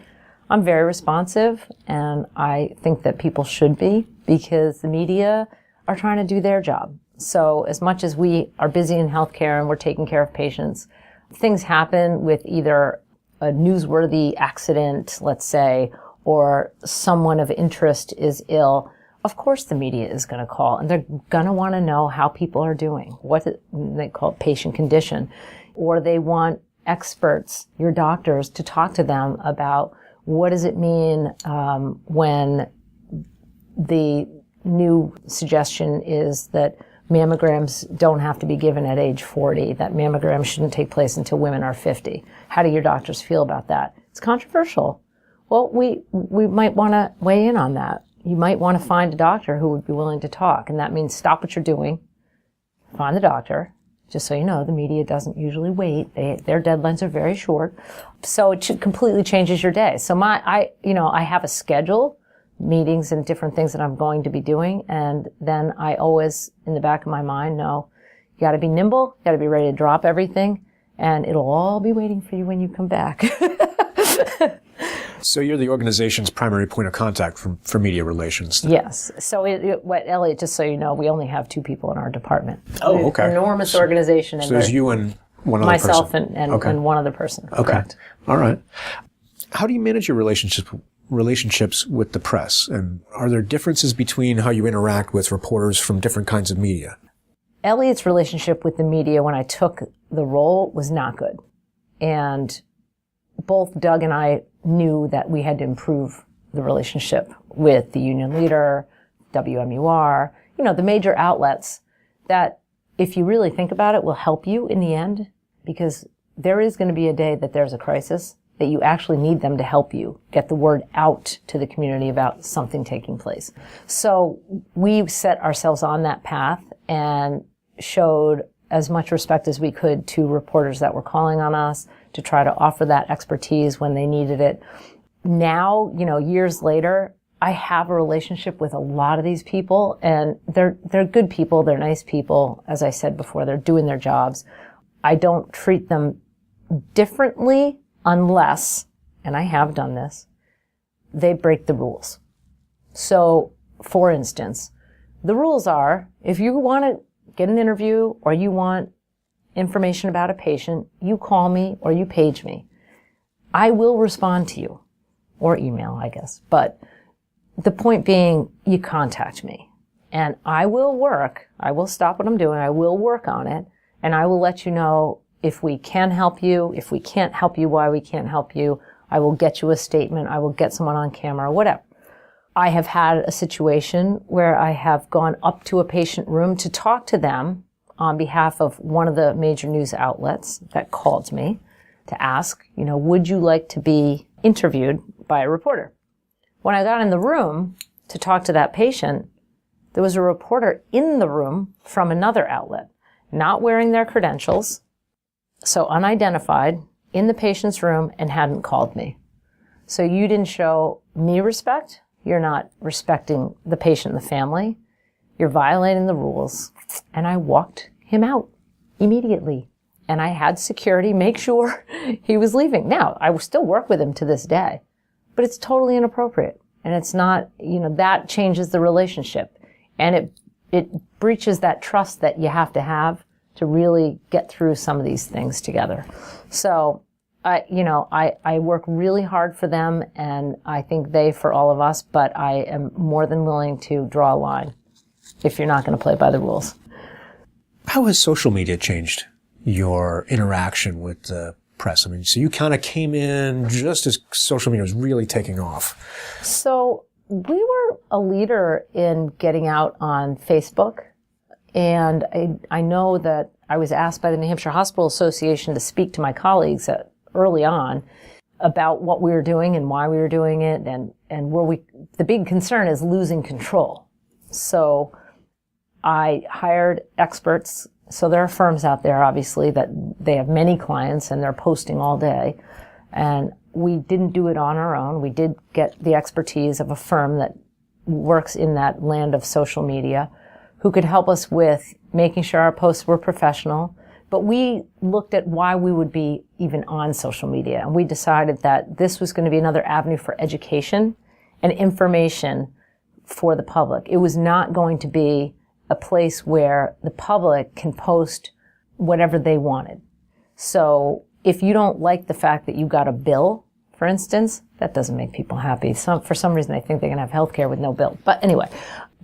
I'm very responsive, and I think that people should be, because the media are trying to do their job. So as much as we are busy in healthcare and we're taking care of patients, things happen with either a newsworthy accident, let's say, or someone of interest is ill. Of course the media is going to call, and they're going to want to know how people are doing, what they call patient condition, or they want experts, your doctors, to talk to them about what does it mean when the new suggestion is that mammograms don't have to be given at age 40, that mammograms shouldn't take place until women are 50. How do your doctors feel about that? It's controversial. Well, we might want to weigh in on that. You might want to find a doctor who would be willing to talk, and that means stop what you're doing, find the doctor. Just so you know, the media doesn't usually wait. Their deadlines are very short. So it completely changes your day. So I have a schedule, meetings and different things that I'm going to be doing. And then I always, in the back of my mind, know you got to be nimble, you got to be ready to drop everything, and it'll all be waiting for you when you come back. So you're the organization's primary point of contact for media relations. Yes. So Elliot, just so you know, we only have 2 people in our department. Oh, okay. Enormous organization. So there's you and one other person. Myself and one other person. Okay. Correct. All right. How do you manage your relationships with the press? And are there differences between how you interact with reporters from different kinds of media? Elliot's relationship with the media when I took the role was not good. And both Doug and I knew that we had to improve the relationship with the union leader, WMUR, the major outlets that, if you really think about it, will help you in the end, because there is going to be a day that there's a crisis that you actually need them to help you get the word out to the community about something taking place. So we set ourselves on that path and showed as much respect as we could to reporters that were calling on us to try to offer that expertise when they needed it. Now, years later, I have a relationship with a lot of these people, and they're good people, they're nice people. As I said before, they're doing their jobs. I don't treat them differently unless, and I have done this, they break the rules. So, for instance, the rules are, if you want to get an interview or you want information about a patient, you call me or you page me. I will respond to you, or email, I guess. But the point being, you contact me, and I will stop what I'm doing, I will work on it, and I will let you know if we can help you, if we can't help you, why we can't help you. I will get you a statement, I will get someone on camera, whatever. I have had a situation where I have gone up to a patient room to talk to them on behalf of one of the major news outlets that called me to ask, would you like to be interviewed by a reporter? When I got in the room to talk to that patient, there was a reporter in the room from another outlet, not wearing their credentials, so unidentified, in the patient's room, and hadn't called me. So you didn't show me respect. You're not respecting the patient and the family. You're violating the rules. And I walked him out immediately. And I had security make sure he was leaving. Now, I will still work with him to this day, but it's totally inappropriate. And it's not, that changes the relationship. And it breaches that trust that you have to really get through some of these things together. So, I work really hard for them, and I think they for all of us, but I am more than willing to draw a line if you're not going to play by the rules. How has social media changed your interaction with the press? I mean, so you kind of came in just as social media was really taking off. So we were a leader in getting out on Facebook. And I know that I was asked by the New Hampshire Hospital Association to speak to my colleagues early on about what we were doing and why we were doing it. And the big concern is losing control. So I hired experts. So there are firms out there, obviously, that they have many clients and they're posting all day. And we didn't do it on our own. We did get the expertise of a firm that works in that land of social media who could help us with making sure our posts were professional. But we looked at why we would be even on social media. And we decided that this was going to be another avenue for education and information for the public. It was not going to be a place where the public can post whatever they wanted. So if you don't like the fact that you got a bill, for instance, that doesn't make people happy. For some reason, they think they can have health care with no bill. But anyway,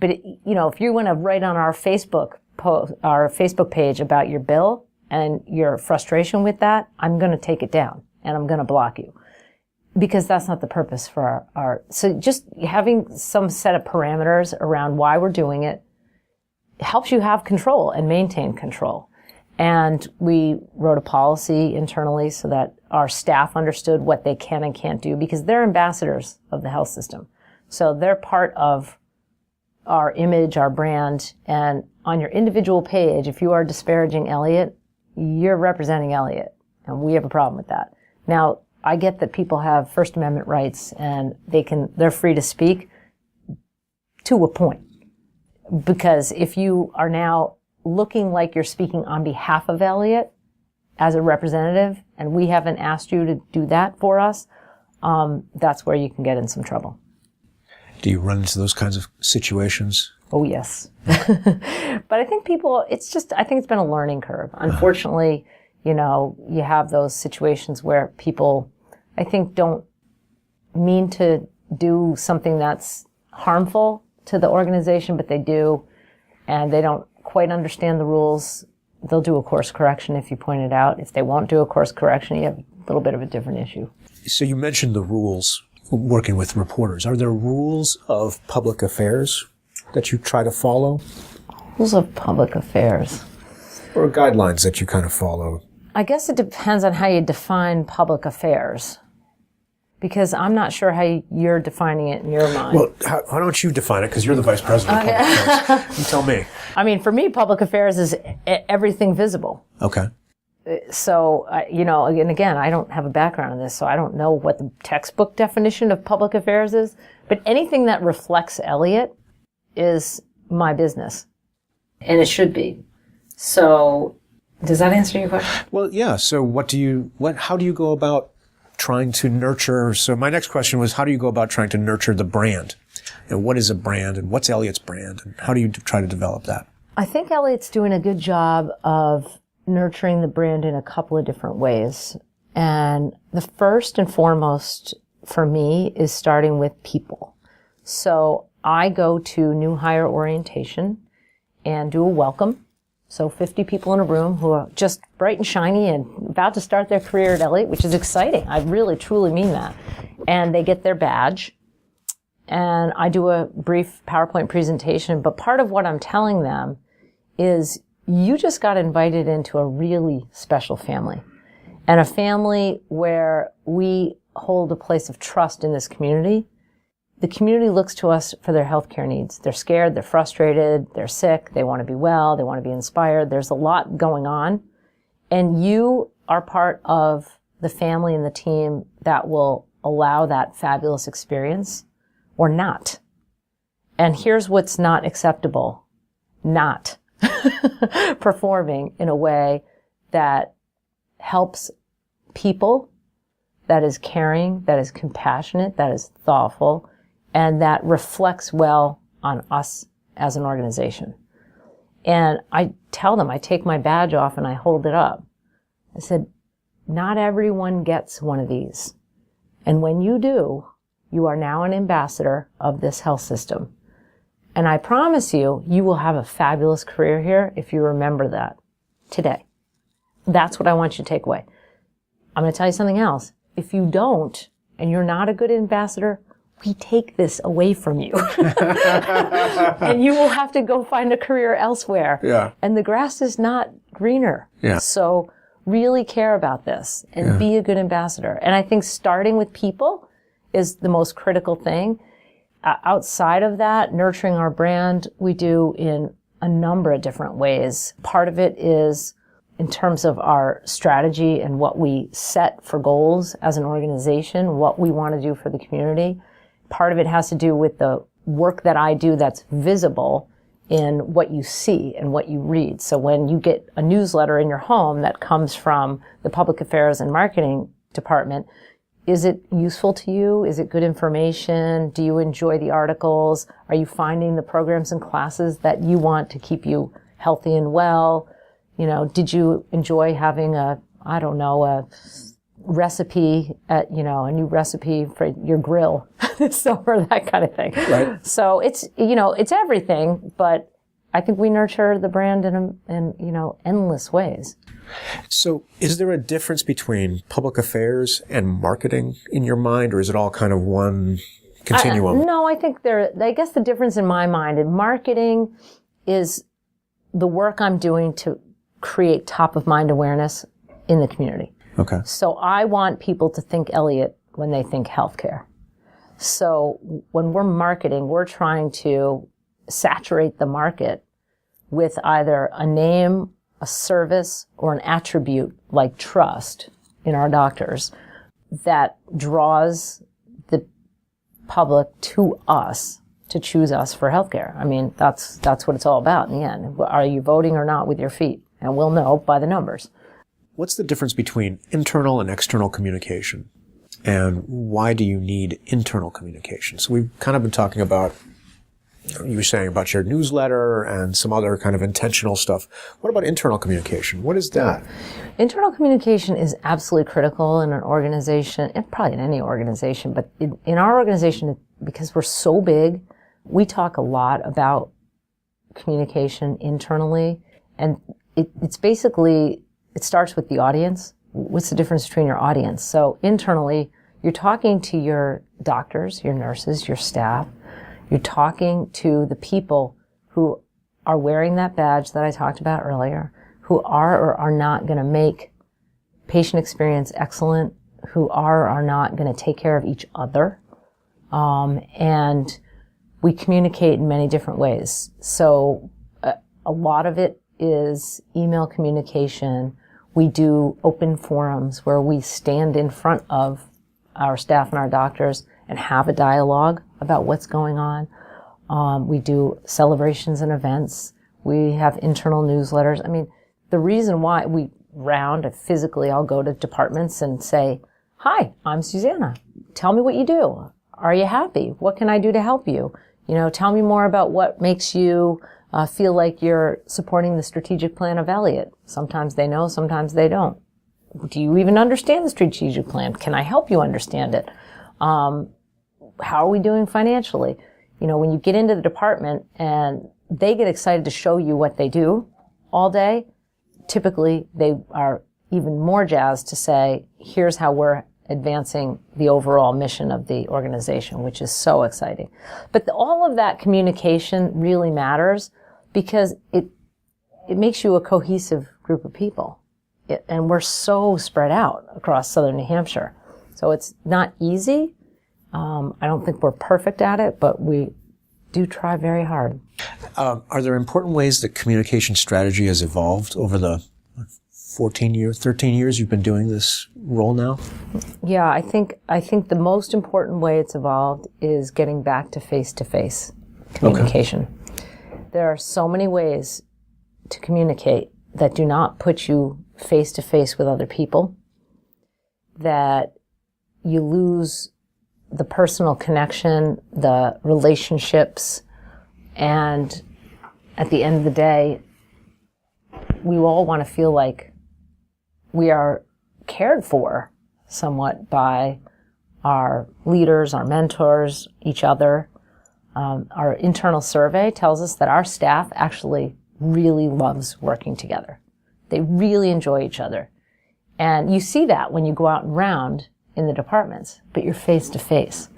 if you want to write on our Facebook page about your bill and your frustration with that, I'm going to take it down and I'm going to block you, because that's not the purpose for so just having some set of parameters around why we're doing it helps you have control and maintain control. And we wrote a policy internally so that our staff understood what they can and can't do, because they're ambassadors of the health system. So they're part of our image, our brand. And on your individual page, if you are disparaging Elliot, you're representing Elliot. And we have a problem with that. Now, I get that people have First Amendment rights and they're free to speak to a point. Because if you are now looking like you're speaking on behalf of Elliot as a representative, and we haven't asked you to do that for us, that's where you can get in some trouble. Do you run into those kinds of situations? Oh, yes. But I think I think it's been a learning curve. Unfortunately, you have those situations where people, I think, don't mean to do something that's harmful to the organization, but they do, and they don't quite understand the rules. They'll do a course correction if you point it out. If they won't do a course correction, you have a little bit of a different issue. So you mentioned the rules working with reporters. Are there rules of public affairs that you try to follow? Rules of public affairs. Or guidelines that you kind of follow? I guess it depends on how you define public affairs, because I'm not sure how you're defining it in your mind. Well, why don't you define it, because you're the vice president of public affairs. You tell me. I mean, for me, public affairs is everything visible. Okay. So, and again, I don't have a background in this, so I don't know what the textbook definition of public affairs is, but anything that reflects Elliot is my business. And it should be. So, does that answer your question? Well, yeah. So how do you go about trying to nurture? So my next question was, how do you go about trying to nurture the brand? And what is a brand, and what's Elliot's brand, and how do you try to develop that? I think Elliot's doing a good job of nurturing the brand in a couple of different ways. And the first and foremost for me is starting with people. So I go to new hire orientation and do a welcome. So 50 people in a room who are just bright and shiny and about to start their career at Elliot, which is exciting. I really, truly mean that. And they get their badge. and I do a brief PowerPoint presentation, but part of what I'm telling them is you just got invited into a really special family, and a family where we hold a place of trust in this community. The community looks to us for their healthcare needs. They're scared, they're frustrated, they're sick, they want to be well, they want to be inspired. There's a lot going on, and you are part of the family and the team that will allow that fabulous experience or not. And here's what's not acceptable: not performing in a way that helps people, that is caring, that is compassionate, that is thoughtful, and that reflects well on us as an organization. And I tell them, I take my badge off and I hold it up. I said, not everyone gets one of these. And when you do, you are now an ambassador of this health system. And I promise you, you will have a fabulous career here if you remember that today. That's what I want you to take away. I'm going to tell you something else. If you don't, and you're not a good ambassador, we take this away from you. And you will have to go find a career elsewhere. Yeah. And the grass is not greener. Yeah. So really care about this and be a good ambassador. And I think starting with people is the most critical thing. Outside of that, nurturing our brand, we do in a number of different ways. Part of it is in terms of our strategy and what we set for goals as an organization, what we want to do for the community. Part of it has to do with the work that I do that's visible in what you see and what you read. So when you get a newsletter in your home that comes from the Public Affairs and Marketing Department, is it useful to you? Is it good information? Do you enjoy the articles? Are you finding the programs and classes that you want to keep you healthy and well? You know, did you enjoy having a recipe a new recipe for your grill this summer, that kind of thing. Right. So it's everything, but I think we nurture the brand in endless ways. So is there a difference between public affairs and marketing in your mind, or is it all kind of one continuum? No, I think I guess the difference in my mind in marketing is the work I'm doing to create top of mind awareness in the community. Okay. So I want people to think Elliot when they think healthcare. So when we're marketing, we're trying to saturate the market with either a name, a service, or an attribute like trust in our doctors that draws the public to us to choose us for healthcare. I mean, that's what it's all about in the end. Are you voting or not with your feet? And we'll know by the numbers. What's the difference between internal and external communication? And why do you need internal communication? So we've kind of been talking about, you were saying about your newsletter and some other kind of intentional stuff. What about internal communication? What is that? Internal communication is absolutely critical in an organization, and probably in any organization, but in our organization, because we're so big, we talk a lot about communication internally, and it's basically, it starts with the audience. What's the difference between your audience? So internally, you're talking to your doctors, your nurses, your staff. You're talking to the people who are wearing that badge that I talked about earlier, who are or are not going to make patient experience excellent, who are or are not going to take care of each other. And we communicate in many different ways. So a lot of it is email communication. We do open forums where we stand in front of our staff and our doctors and have a dialogue about what's going on. We do celebrations and events. We have internal newsletters. I mean, the reason why we I'll go to departments and say, hi, I'm Susanna. Tell me what you do. Are you happy? What can I do to help you? Tell me more about what makes you feel like you're supporting the strategic plan of Elliot. Sometimes they know, sometimes they don't. Do you even understand the strategic plan? Can I help you understand it? How are we doing financially? When you get into the department and they get excited to show you what they do all day, typically they are even more jazzed to say, here's how we're advancing the overall mission of the organization, which is so exciting. But all of that communication really matters because it makes you a cohesive group of people. And we're so spread out across southern New Hampshire. So it's not easy. I don't think we're perfect at it, but we do try very hard. Are there important ways that communication strategy has evolved over the 13 years you've been doing this role now? Yeah, I think the most important way it's evolved is getting back to face-to-face communication. Okay. There are so many ways to communicate that do not put you face-to-face with other people, that you lose the personal connection, the relationships, and at the end of the day, we all want to feel like we are cared for somewhat by our leaders, our mentors, each other. Our internal survey tells us that our staff actually really loves working together. They really enjoy each other. And you see that when you go out and round in the departments, but you're face to face.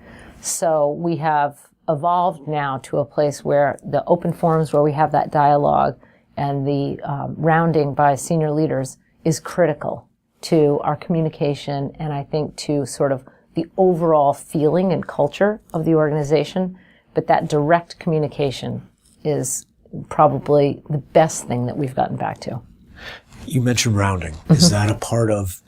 So we have evolved now to a place where the open forums where we have that dialogue and the rounding by senior leaders is critical to our communication and I think to sort of the overall feeling and culture of the organization. But that direct communication is probably the best thing that we've gotten back to. You mentioned rounding. Is that a part of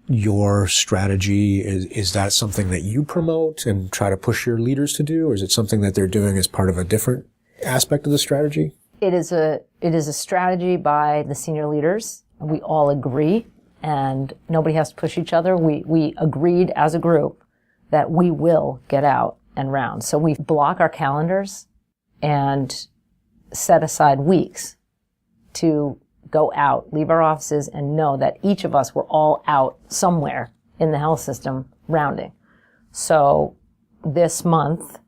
your strategy? Is that something that you promote and try to push your leaders to do? Or is it something that they're doing as part of a different aspect of the strategy? It is a strategy by the senior leaders. We all agree, and nobody has to push each other. We agreed as a group that we will get out and round. So we block our calendars and set aside weeks to go out, leave our offices, and know that each of us were all out somewhere in the health system rounding. So this month,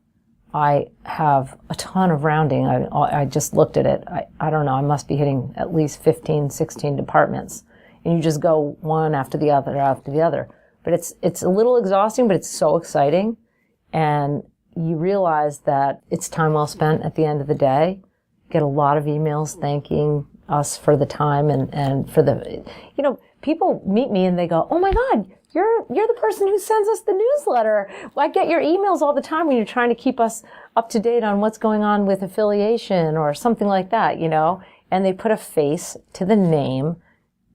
I have a ton of rounding. I just looked at it. I don't know, I must be hitting at least 15, 16 departments. And you just go one after the other. But it's a little exhausting, but it's so exciting. And you realize that it's time well spent at the end of the day. Get a lot of emails thanking us for the time and for the, people meet me and they go, oh my God, you're the person who sends us the newsletter. Well, I get your emails all the time when you're trying to keep us up to date on what's going on with affiliation or something like that, and they put a face to the name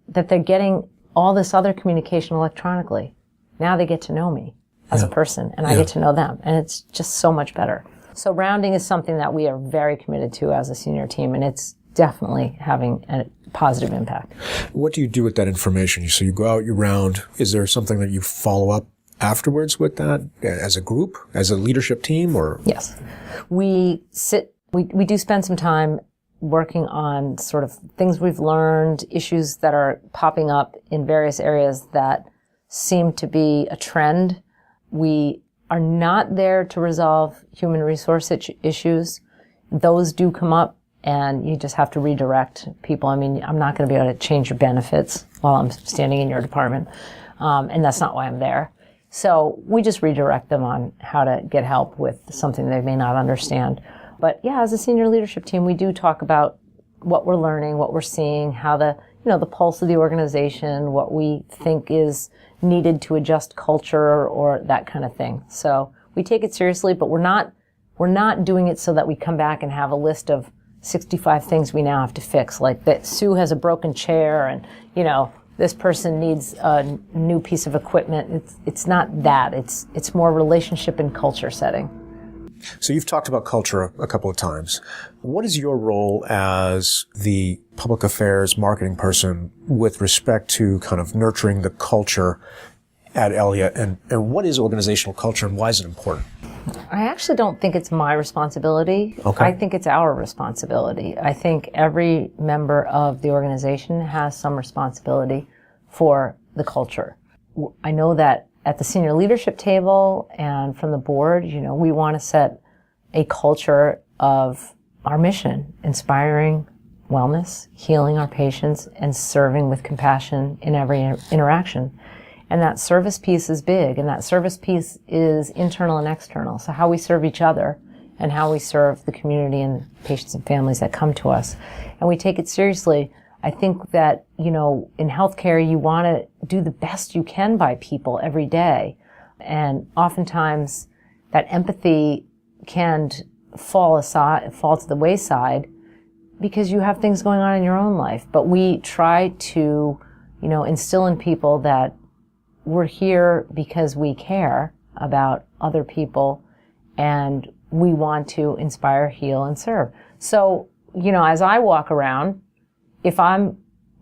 that they're getting all this other communication electronically. Now they get to know me as a person and I get to know them, and it's just so much better. So rounding is something that we are very committed to as a senior team, and it's definitely having a positive impact. What do you do with that information? So you go out, you round. Is there something that you follow up afterwards with that as a group, as a leadership team, or? Yes. We do spend some time working on sort of things we've learned, issues that are popping up in various areas that seem to be a trend. We are not there to resolve human resource issues. Those do come up, and you just have to redirect people. I mean, I'm not going to be able to change your benefits while I'm standing in your department, and that's not why I'm there. So we just redirect them on how to get help with something they may not understand. But yeah, as a senior leadership team, we do talk about what we're learning, what we're seeing, how the pulse of the organization, what we think is needed to adjust culture or that kind of thing. So we take it seriously, but we're not doing it so that we come back and have a list of 65 things we now have to fix, like that Sue has a broken chair and, this person needs a new piece of equipment. It's not that. It's more relationship and culture setting. So you've talked about culture a couple of times. What is your role as the public affairs marketing person with respect to kind of nurturing the culture at Elliot? And what is organizational culture and why is it important? I actually don't think it's my responsibility. Okay. I think it's our responsibility. I think every member of the organization has some responsibility for the culture. I know that at the senior leadership table and from the board, we want to set a culture of our mission, inspiring wellness, healing our patients, and serving with compassion in every interaction. And that service piece is big, and that service piece is internal and external. So how we serve each other and how we serve the community and patients and families that come to us. And we take it seriously. I think that, in healthcare, you want to do the best you can by people every day. And oftentimes that empathy can fall to the wayside because you have things going on in your own life. But we try to, instill in people that we're here because we care about other people and we want to inspire, heal, and serve. So, as I walk around, if I'm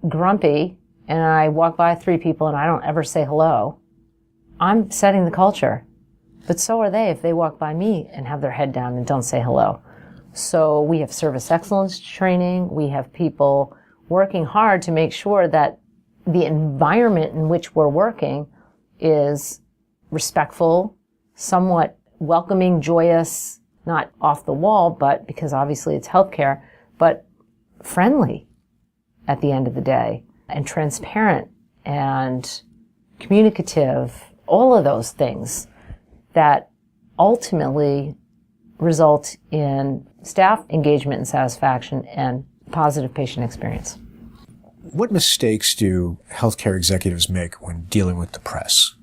grumpy and I walk by 3 people and I don't ever say hello, I'm setting the culture. But so are they if they walk by me and have their head down and don't say hello. So we have service excellence training. We have people working hard to make sure that the environment in which we're working is respectful, somewhat welcoming, joyous, not off the wall, but because obviously it's healthcare, but friendly at the end of the day, and transparent and communicative, all of those things that ultimately result in staff engagement and satisfaction and positive patient experience. What mistakes do healthcare executives make when dealing with the press?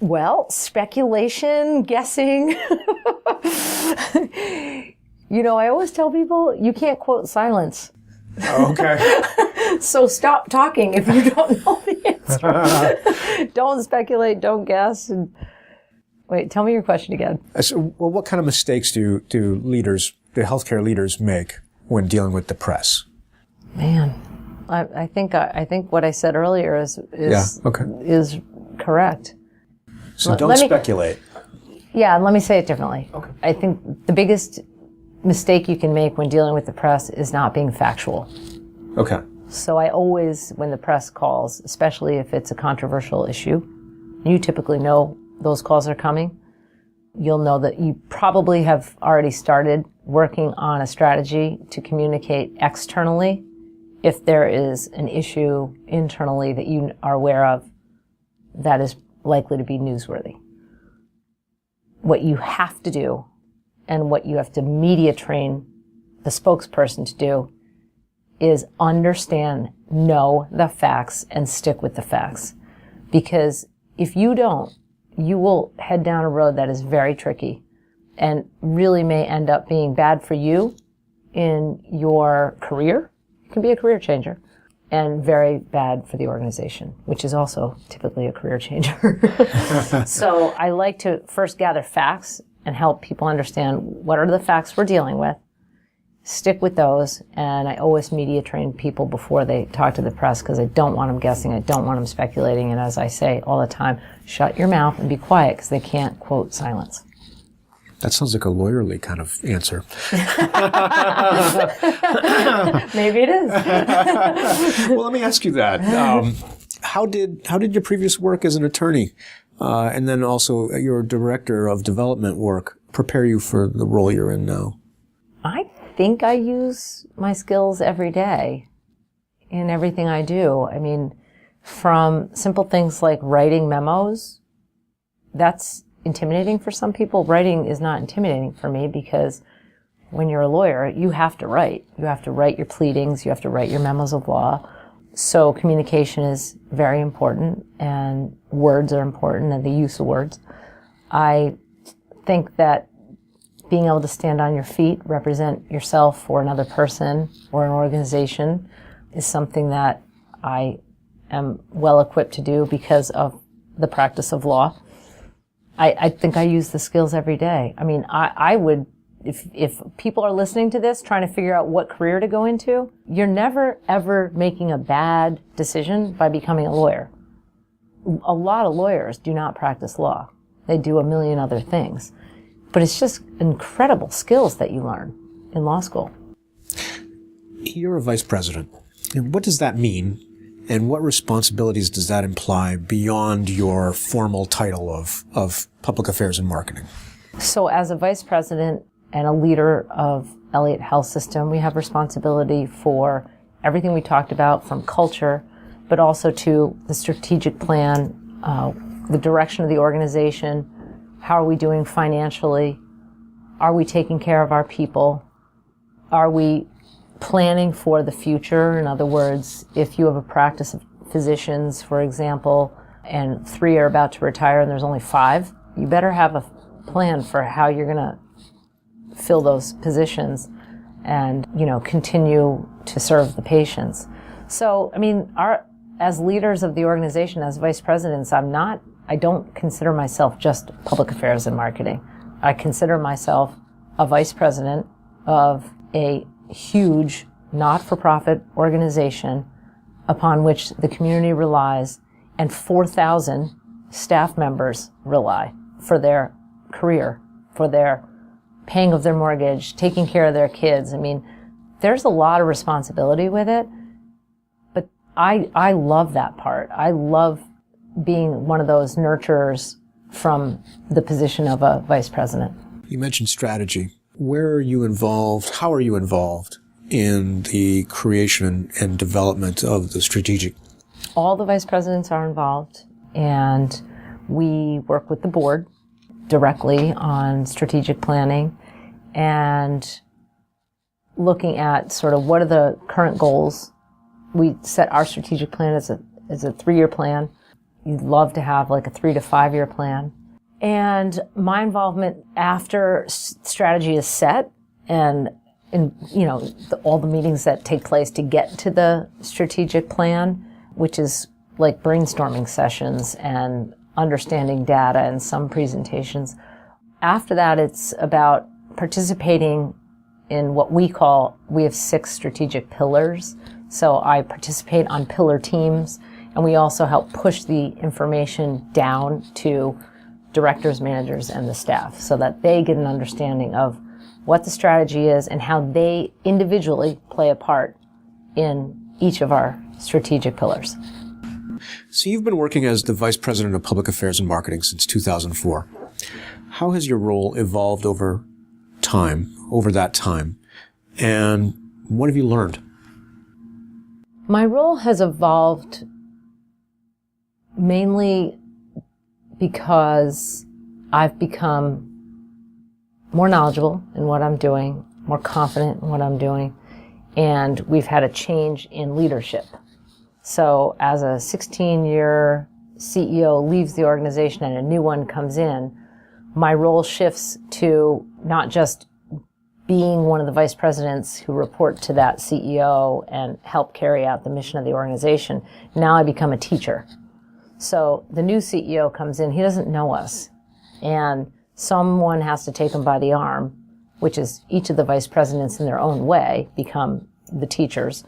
Well, speculation, guessing. I always tell people, you can't quote silence. Oh, okay. So stop talking if you don't know the answer. Don't speculate, don't guess. Wait, tell me your question again. Well, what kind of mistakes do the healthcare leaders make when dealing with the press? Man, I think what I said earlier is correct. So don't speculate. Yeah, let me say it differently. Okay. I think the biggest mistake you can make when dealing with the press is not being factual. Okay. So I always, when the press calls, especially if it's a controversial issue, you typically know those calls are coming. You'll know that you probably have already started working on a strategy to communicate externally if there is an issue internally that you are aware of that is likely to be newsworthy. What you have to do and what you have to media train the spokesperson to do is understand, know the facts, and stick with the facts. Because if you don't, you will head down a road that is very tricky and really may end up being bad for you in your career. It can be a career changer. And very bad for the organization, which is also typically a career changer. So I like to first gather facts and help people understand what are the facts we're dealing with, stick with those, and I always media train people before they talk to the press because I don't want them guessing, I don't want them speculating, and as I say all the time, shut your mouth and be quiet because they can't quote silence. That sounds like a lawyerly kind of answer. Maybe it is. Well, let me ask you that. How did your previous work as an attorney, and then also your director of development work, prepare you for the role you're in now? I think I use my skills every day in everything I do. I mean, from simple things like writing memos, that's intimidating for some people. Writing is not intimidating for me because when you're a lawyer, you have to write. You have to write your pleadings. You have to write your memos of law. So communication is very important and words are important and the use of words. I think that being able to stand on your feet, represent yourself or another person or an organization is something that I am well equipped to do because of the practice of law. I think I use the skills every day. I mean, I would, if people are listening to this trying to figure out what career to go into, you're never ever making a bad decision by becoming a lawyer. A lot of lawyers do not practice law. They do a million other things. But it's just incredible skills that you learn in law school. You're a vice president. And what does that mean? And what responsibilities does that imply beyond your formal title of public affairs and marketing? So as a vice president and a leader of Elliot Health System, we have responsibility for everything we talked about, from culture but also to the strategic plan, the direction of the organization. How are we doing financially? Are we taking care of our people? Are we planning for the future? In other words, if you have a practice of physicians, for example, and 3 are about to retire and there's only 5, you better have a plan for how you're going to fill those positions and, continue to serve the patients. So, as leaders of the organization, as vice presidents, I don't consider myself just public affairs and marketing. I consider myself a vice president of a huge not-for-profit organization upon which the community relies and 4,000 staff members rely for their career, for their paying of their mortgage, taking care of their kids. There's a lot of responsibility with it, but I love that part. I love being one of those nurturers from the position of a vice president. You mentioned strategy. Where are you involved? How are you involved in the creation and development of the strategic? All the vice presidents are involved, and we work with the board directly on strategic planning and looking at sort of what are the current goals. We set our strategic plan as a 3-year plan. You'd love to have like a 3 to 5 year plan. And my involvement after strategy is set and all the meetings that take place to get to the strategic plan, which is like brainstorming sessions and understanding data and some presentations. After that, it's about participating in what we have 6 strategic pillars. So I participate on pillar teams, and we also help push the information down to directors, managers, and the staff so that they get an understanding of what the strategy is and how they individually play a part in each of our strategic pillars. So you've been working as the Vice President of Public Affairs and Marketing since 2004. How has your role evolved over that time, and what have you learned? My role has evolved mainly because I've become more knowledgeable in what I'm doing, more confident in what I'm doing, and we've had a change in leadership. So as a 16-year CEO leaves the organization and a new one comes in, my role shifts to not just being one of the vice presidents who report to that CEO and help carry out the mission of the organization. Now I become a teacher. So the new CEO comes in, he doesn't know us, and someone has to take him by the arm, which is each of the vice presidents in their own way become the teachers,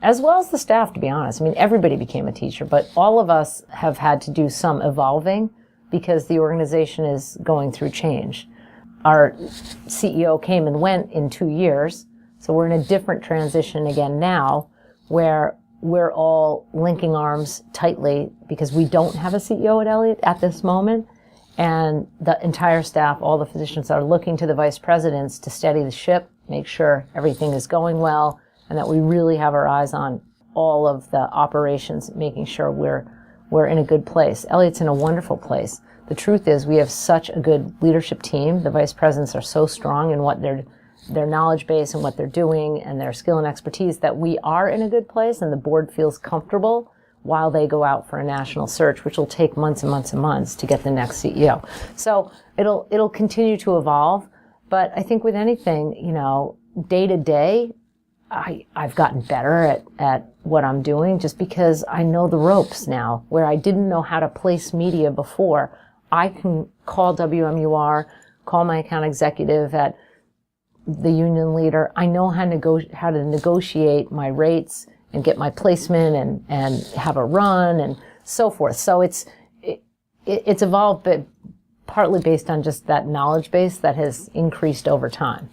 as well as the staff, to be honest. Everybody became a teacher, but all of us have had to do some evolving because the organization is going through change. Our CEO came and went in 2 years, so we're in a different transition again now, where we're all linking arms tightly because we don't have a CEO at Elliot at this moment, and the entire staff, all the physicians, are looking to the vice presidents to steady the ship, make sure everything is going well, and that we really have our eyes on all of the operations, making sure we're in a good place. Elliot's in a wonderful place. The truth is we have such a good leadership team. The vice presidents are so strong in what their knowledge base and what they're doing and their skill and expertise that we are in a good place, and the board feels comfortable while they go out for a national search, which will take months and months and months to get the next CEO. So it'll continue to evolve, but I think with anything, day to day, I've gotten better at what I'm doing just because I know the ropes now. Where I didn't know how to place media before, I can call WMUR, call my account executive at the union leader. I know how to negotiate my rates and get my placement and have a run and so forth. So it's evolved, but partly based on just that knowledge base that has increased over time.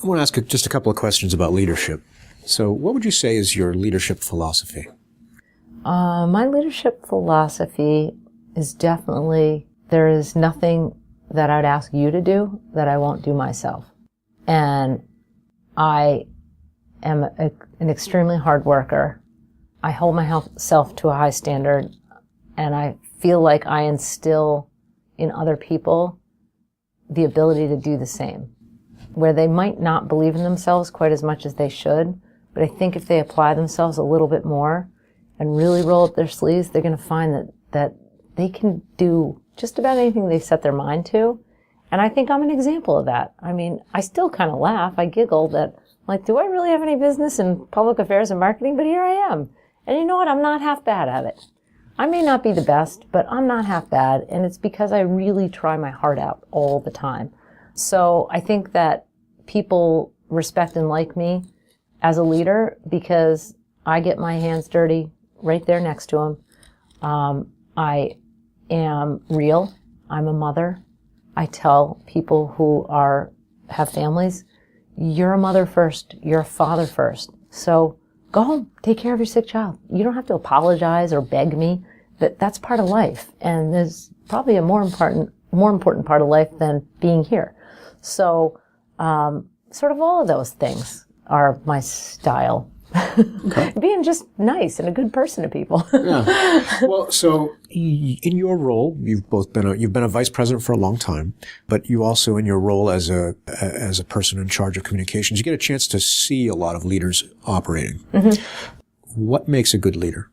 I want to ask just a couple of questions about leadership. So what would you say is your leadership philosophy? My leadership philosophy is definitely, there is nothing that I'd ask you to do that I won't do myself. And I am an extremely hard worker. I hold myself to a high standard, and I feel like I instill in other people the ability to do the same, where they might not believe in themselves quite as much as they should, but I think if they apply themselves a little bit more and really roll up their sleeves, they're going to find that they can do just about anything they set their mind to. And I think I'm an example of that. I mean, I still kind of laugh. I giggle that, like, do I really have any business in public affairs and marketing? But here I am. And you know what? I'm not half bad at it. I may not be the best, but I'm not half bad. And it's because I really try my heart out all the time. So I think that people respect and like me as a leader because I get my hands dirty right there next to them. I am real. I'm a mother. I tell people who have families, you're a mother first. You're a father first. So go home, take care of your sick child. You don't have to apologize or beg me. That's part of life. And there's probably a more important part of life than being here. So, sort of all of those things are my style. Okay. Being just nice and a good person to people. Yeah. Well, so in your role, you've been a vice president for a long time, but you also, in your role as a person in charge of communications, you get a chance to see a lot of leaders operating. Mm-hmm. What makes a good leader?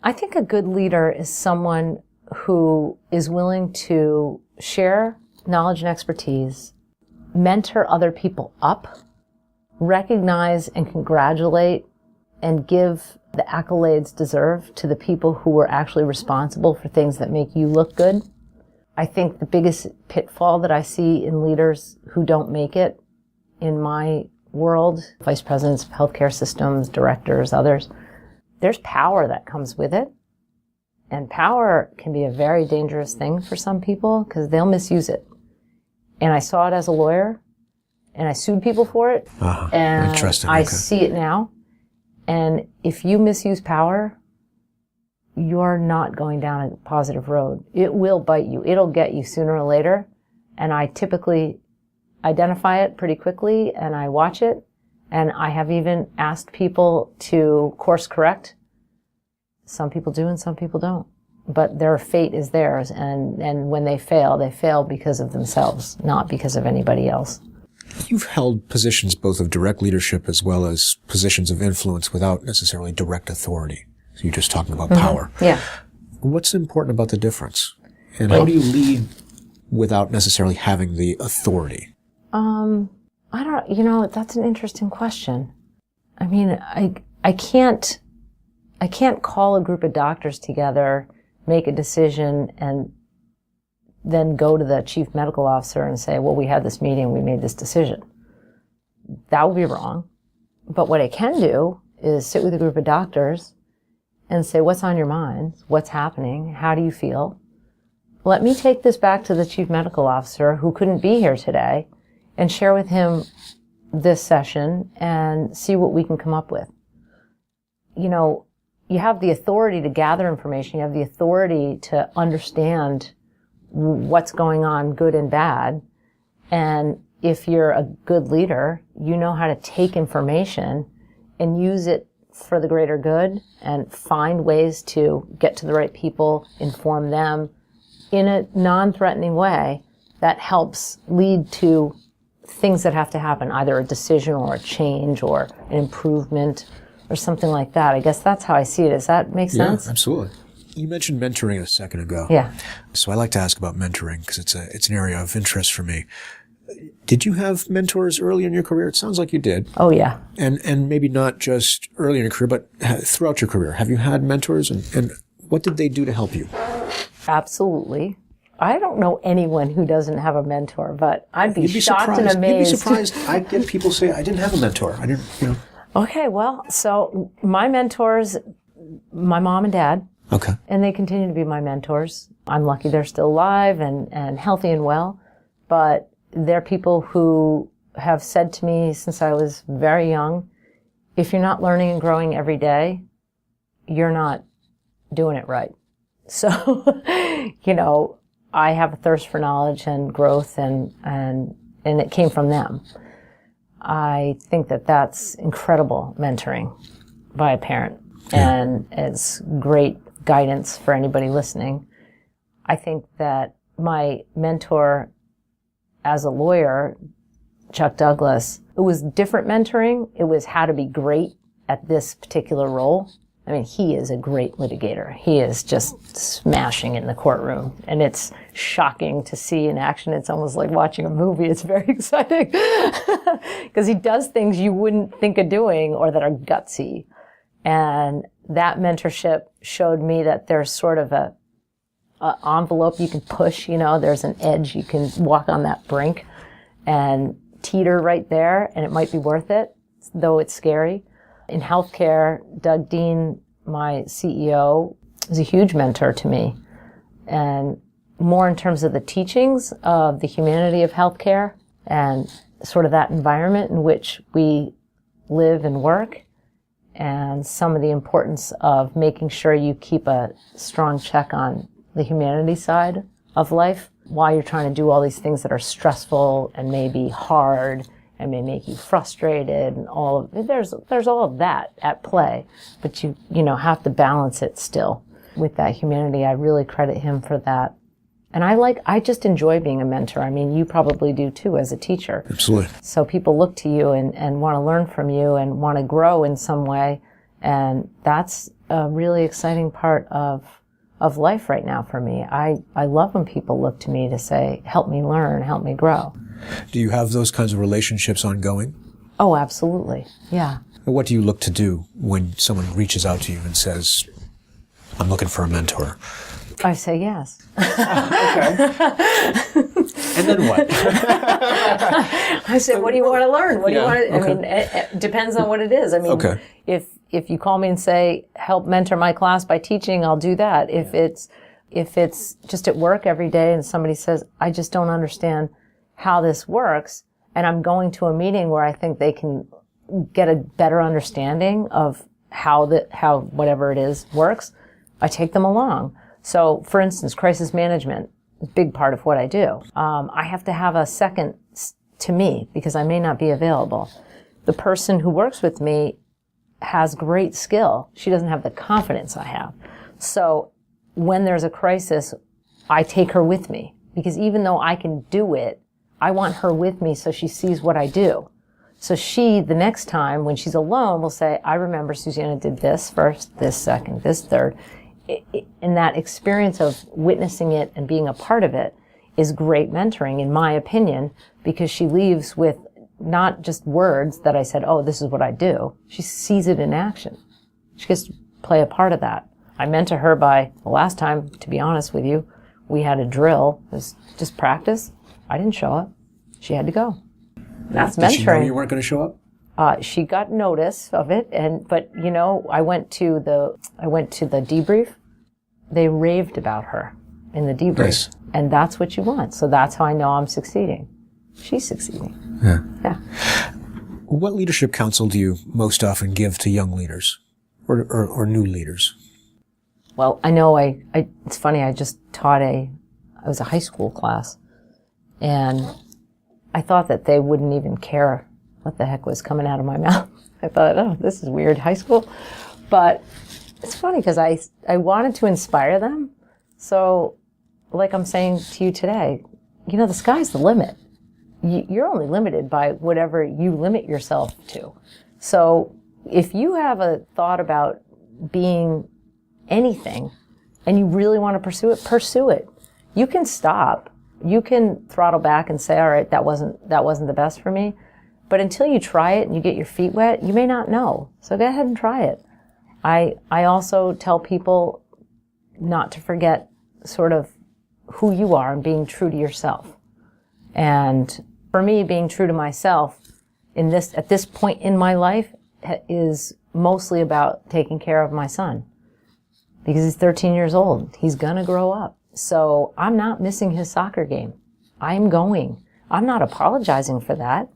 I think a good leader is someone who is willing to share knowledge and expertise, mentor other people up, recognize and congratulate and give the accolades deserved to the people who were actually responsible for things that make you look good. I think the biggest pitfall that I see in leaders who don't make it in my world, vice presidents of healthcare systems, directors, others, there's power that comes with it. And power can be a very dangerous thing for some people because they'll misuse it. And I saw it as a lawyer. And I sued people for it. And interesting. I see it now. And if you misuse power, you're not going down a positive road. It will bite you. It'll get you sooner or later. And I typically identify it pretty quickly and I watch it. And I have even asked people to course correct. Some people do and some people don't. But their fate is theirs. And when they fail because of themselves, not because of anybody else. You've held positions both of direct leadership as well as positions of influence without necessarily direct authority. So you're just talking about power. Yeah. What's important about the difference? And how do you lead without necessarily having the authority? That's an interesting question. I mean, I can't call a group of doctors together, make a decision, and then go to the chief medical officer and say, well, we had this meeting, we made this decision. That would be wrong. But what I can do is sit with a group of doctors and say, what's on your minds? What's happening? How do you feel? Let me take this back to the chief medical officer who couldn't be here today and share with him this session and see what we can come up with. You know, you have the authority to gather information. You have the authority to understand what's going on, good and bad. And if you're a good leader, you know how to take information and use it for the greater good and find ways to get to the right people, inform them in a non-threatening way that helps lead to things that have to happen, either a decision or a change or an improvement or something like that. I guess that's how I see it. Does that make sense? Yeah, absolutely. You mentioned mentoring a second ago. Yeah. So I like to ask about mentoring because it's an area of interest for me. Did you have mentors early in your career? It sounds like you did. Oh, yeah. And maybe not just early in your career, but throughout your career. Have you had mentors and what did they do to help you? Absolutely. I don't know anyone who doesn't have a mentor, but I'd be shocked surprised. and amazed. You'd be surprised. I get people say, I didn't have a mentor. I didn't, Okay, well, so my mentors, my mom and dad. Okay. And they continue to be my mentors. I'm lucky they're still alive and healthy and well, but they're people who have said to me since I was very young, if you're not learning and growing every day, you're not doing it right. So, I have a thirst for knowledge and growth and it came from them. I think that that's incredible mentoring by a parent. and it's great guidance for anybody listening. I think that my mentor as a lawyer, Chuck Douglas, it was different mentoring. It was how to be great at this particular role. I mean, he is a great litigator. He is just smashing in the courtroom, and it's shocking to see in action. It's almost like watching a movie. It's very exciting because he does things you wouldn't think of doing or that are gutsy. And that mentorship showed me that there's sort of a envelope you can push, there's an edge. You can walk on that brink and teeter right there, and it might be worth it, though it's scary. In healthcare, Doug Dean, my CEO, is a huge mentor to me. And more in terms of the teachings of the humanity of healthcare and sort of that environment in which we live and work, and some of the importance of making sure you keep a strong check on the humanity side of life while you're trying to do all these things that are stressful and maybe hard and may make you frustrated, and there's all of that at play, but you have to balance it still with that humanity. I really credit him for that. And I just enjoy being a mentor. I mean, you probably do too as a teacher. Absolutely. So people look to you and want to learn from you and want to grow in some way. And that's a really exciting part of life right now for me. I love when people look to me to say, help me learn, help me grow. Do you have those kinds of relationships ongoing? Oh, absolutely. Yeah. What do you look to do when someone reaches out to you and says, I'm looking for a mentor? I say yes. Okay. And then what? I say, what do you want to learn? What do you want to, I mean, it depends on what it is. I mean, if you call me and say, help mentor my class by teaching, I'll do that. If it's just at work every day and somebody says, I just don't understand how this works, and I'm going to a meeting where I think they can get a better understanding of how whatever it is works, I take them along. So, for instance, crisis management is a big part of what I do. I have to have a second to me because I may not be available. The person who works with me has great skill. She doesn't have the confidence I have. So when there's a crisis, I take her with me because even though I can do it, I want her with me so she sees what I do. So she, the next time when she's alone, will say, I remember Susanna did this first, this second, this third. And that experience of witnessing it and being a part of it is great mentoring, in my opinion, because she leaves with not just words that I said, oh, this is what I do. She sees it in action. She gets to play a part of that. I mentor her by, the last time, to be honest with you, we had a drill. It was just practice. I didn't show up. She had to go. That's mentoring. Did she know you weren't going to show up? She got notice of it, but I went to the debrief. They raved about her in the debrief, nice. And that's what you want. So that's how I know I'm succeeding. She's succeeding. Yeah. What leadership counsel do you most often give to young leaders or new leaders? Well, I know it's funny. I just taught I was a high school class, and I thought that they wouldn't even care what the heck was coming out of my mouth. I thought, oh, this is weird, high school. But it's funny because I wanted to inspire them. So, like I'm saying to you today, the sky's the limit. You're only limited by whatever you limit yourself to. So, if you have a thought about being anything and you really want to pursue it. You can stop. You can throttle back and say, all right, that wasn't the best for me. But until you try it and you get your feet wet, you may not know. So go ahead and try it. I also tell people not to forget sort of who you are and being true to yourself. And for me, being true to myself at this point in my life is mostly about taking care of my son. Because he's 13 years old. He's gonna grow up. So I'm not missing his soccer game. I'm going. I'm not apologizing for that.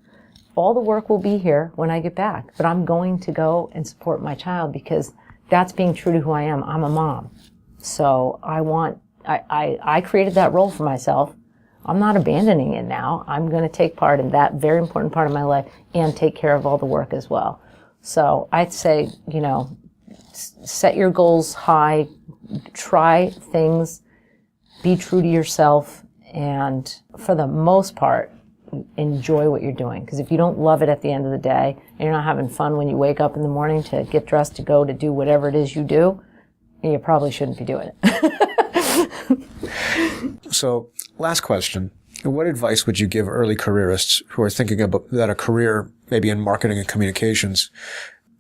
All the work will be here when I get back, but I'm going to go and support my child because that's being true to who I am. I'm a mom. So I created that role for myself. I'm not abandoning it now. I'm going to take part in that very important part of my life and take care of all the work as well. So I'd say, set your goals high, try things, be true to yourself, and for the most part, enjoy what you're doing. Because if you don't love it at the end of the day, and you're not having fun when you wake up in the morning to get dressed to go to do whatever it is you do, you probably shouldn't be doing it. So, last question. What advice would you give early careerists who are thinking about that a career maybe in marketing and communications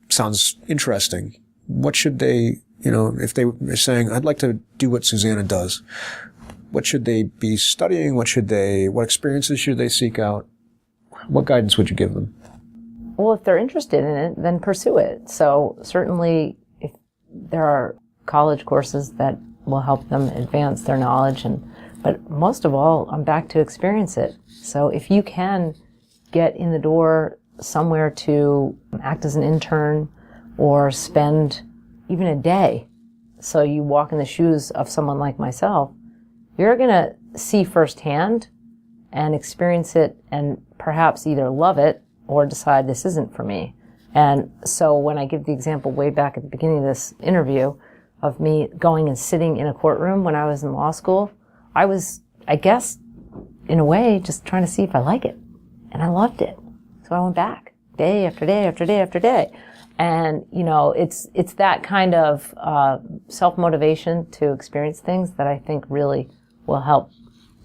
sounds interesting? What should they, if they are saying, I'd like to do what Susanna does, what should they be studying? What experiences should they seek out? What guidance would you give them? Well, if they're interested in it, then pursue it. So certainly if there are college courses that will help them advance their knowledge, but most of all, I'm back to experience it. So if you can get in the door somewhere to act as an intern or spend even a day, so you walk in the shoes of someone like myself, you're going to see firsthand and experience it and perhaps either love it or decide this isn't for me. And so when I give the example way back at the beginning of this interview of me going and sitting in a courtroom when I was in law school, I was, I guess, in a way, just trying to see if I like it. And I loved it. So I went back day after day after day after day. And, it's that kind of self-motivation to experience things that I think really will help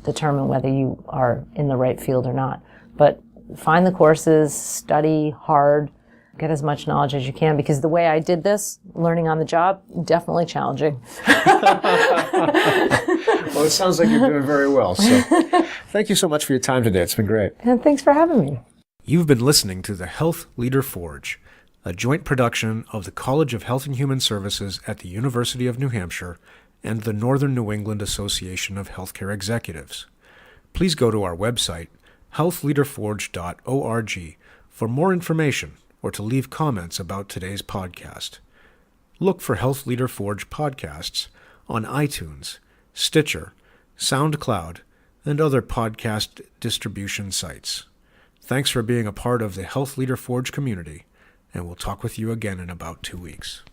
determine whether you are in the right field or not. But find the courses, study hard, get as much knowledge as you can, because the way I did this, learning on the job, definitely challenging. Well, it sounds like you're doing very well. So thank you so much for your time today. It's been great. And thanks for having me. You've been listening to the Health Leader Forge, a joint production of the College of Health and Human Services at the University of New Hampshire and the Northern New England Association of Healthcare Executives. Please go to our website, healthleaderforge.org, for more information or to leave comments about today's podcast. Look for Health Leader Forge podcasts on iTunes, Stitcher, SoundCloud, and other podcast distribution sites. Thanks for being a part of the Health Leader Forge community, and we'll talk with you again in about 2 weeks.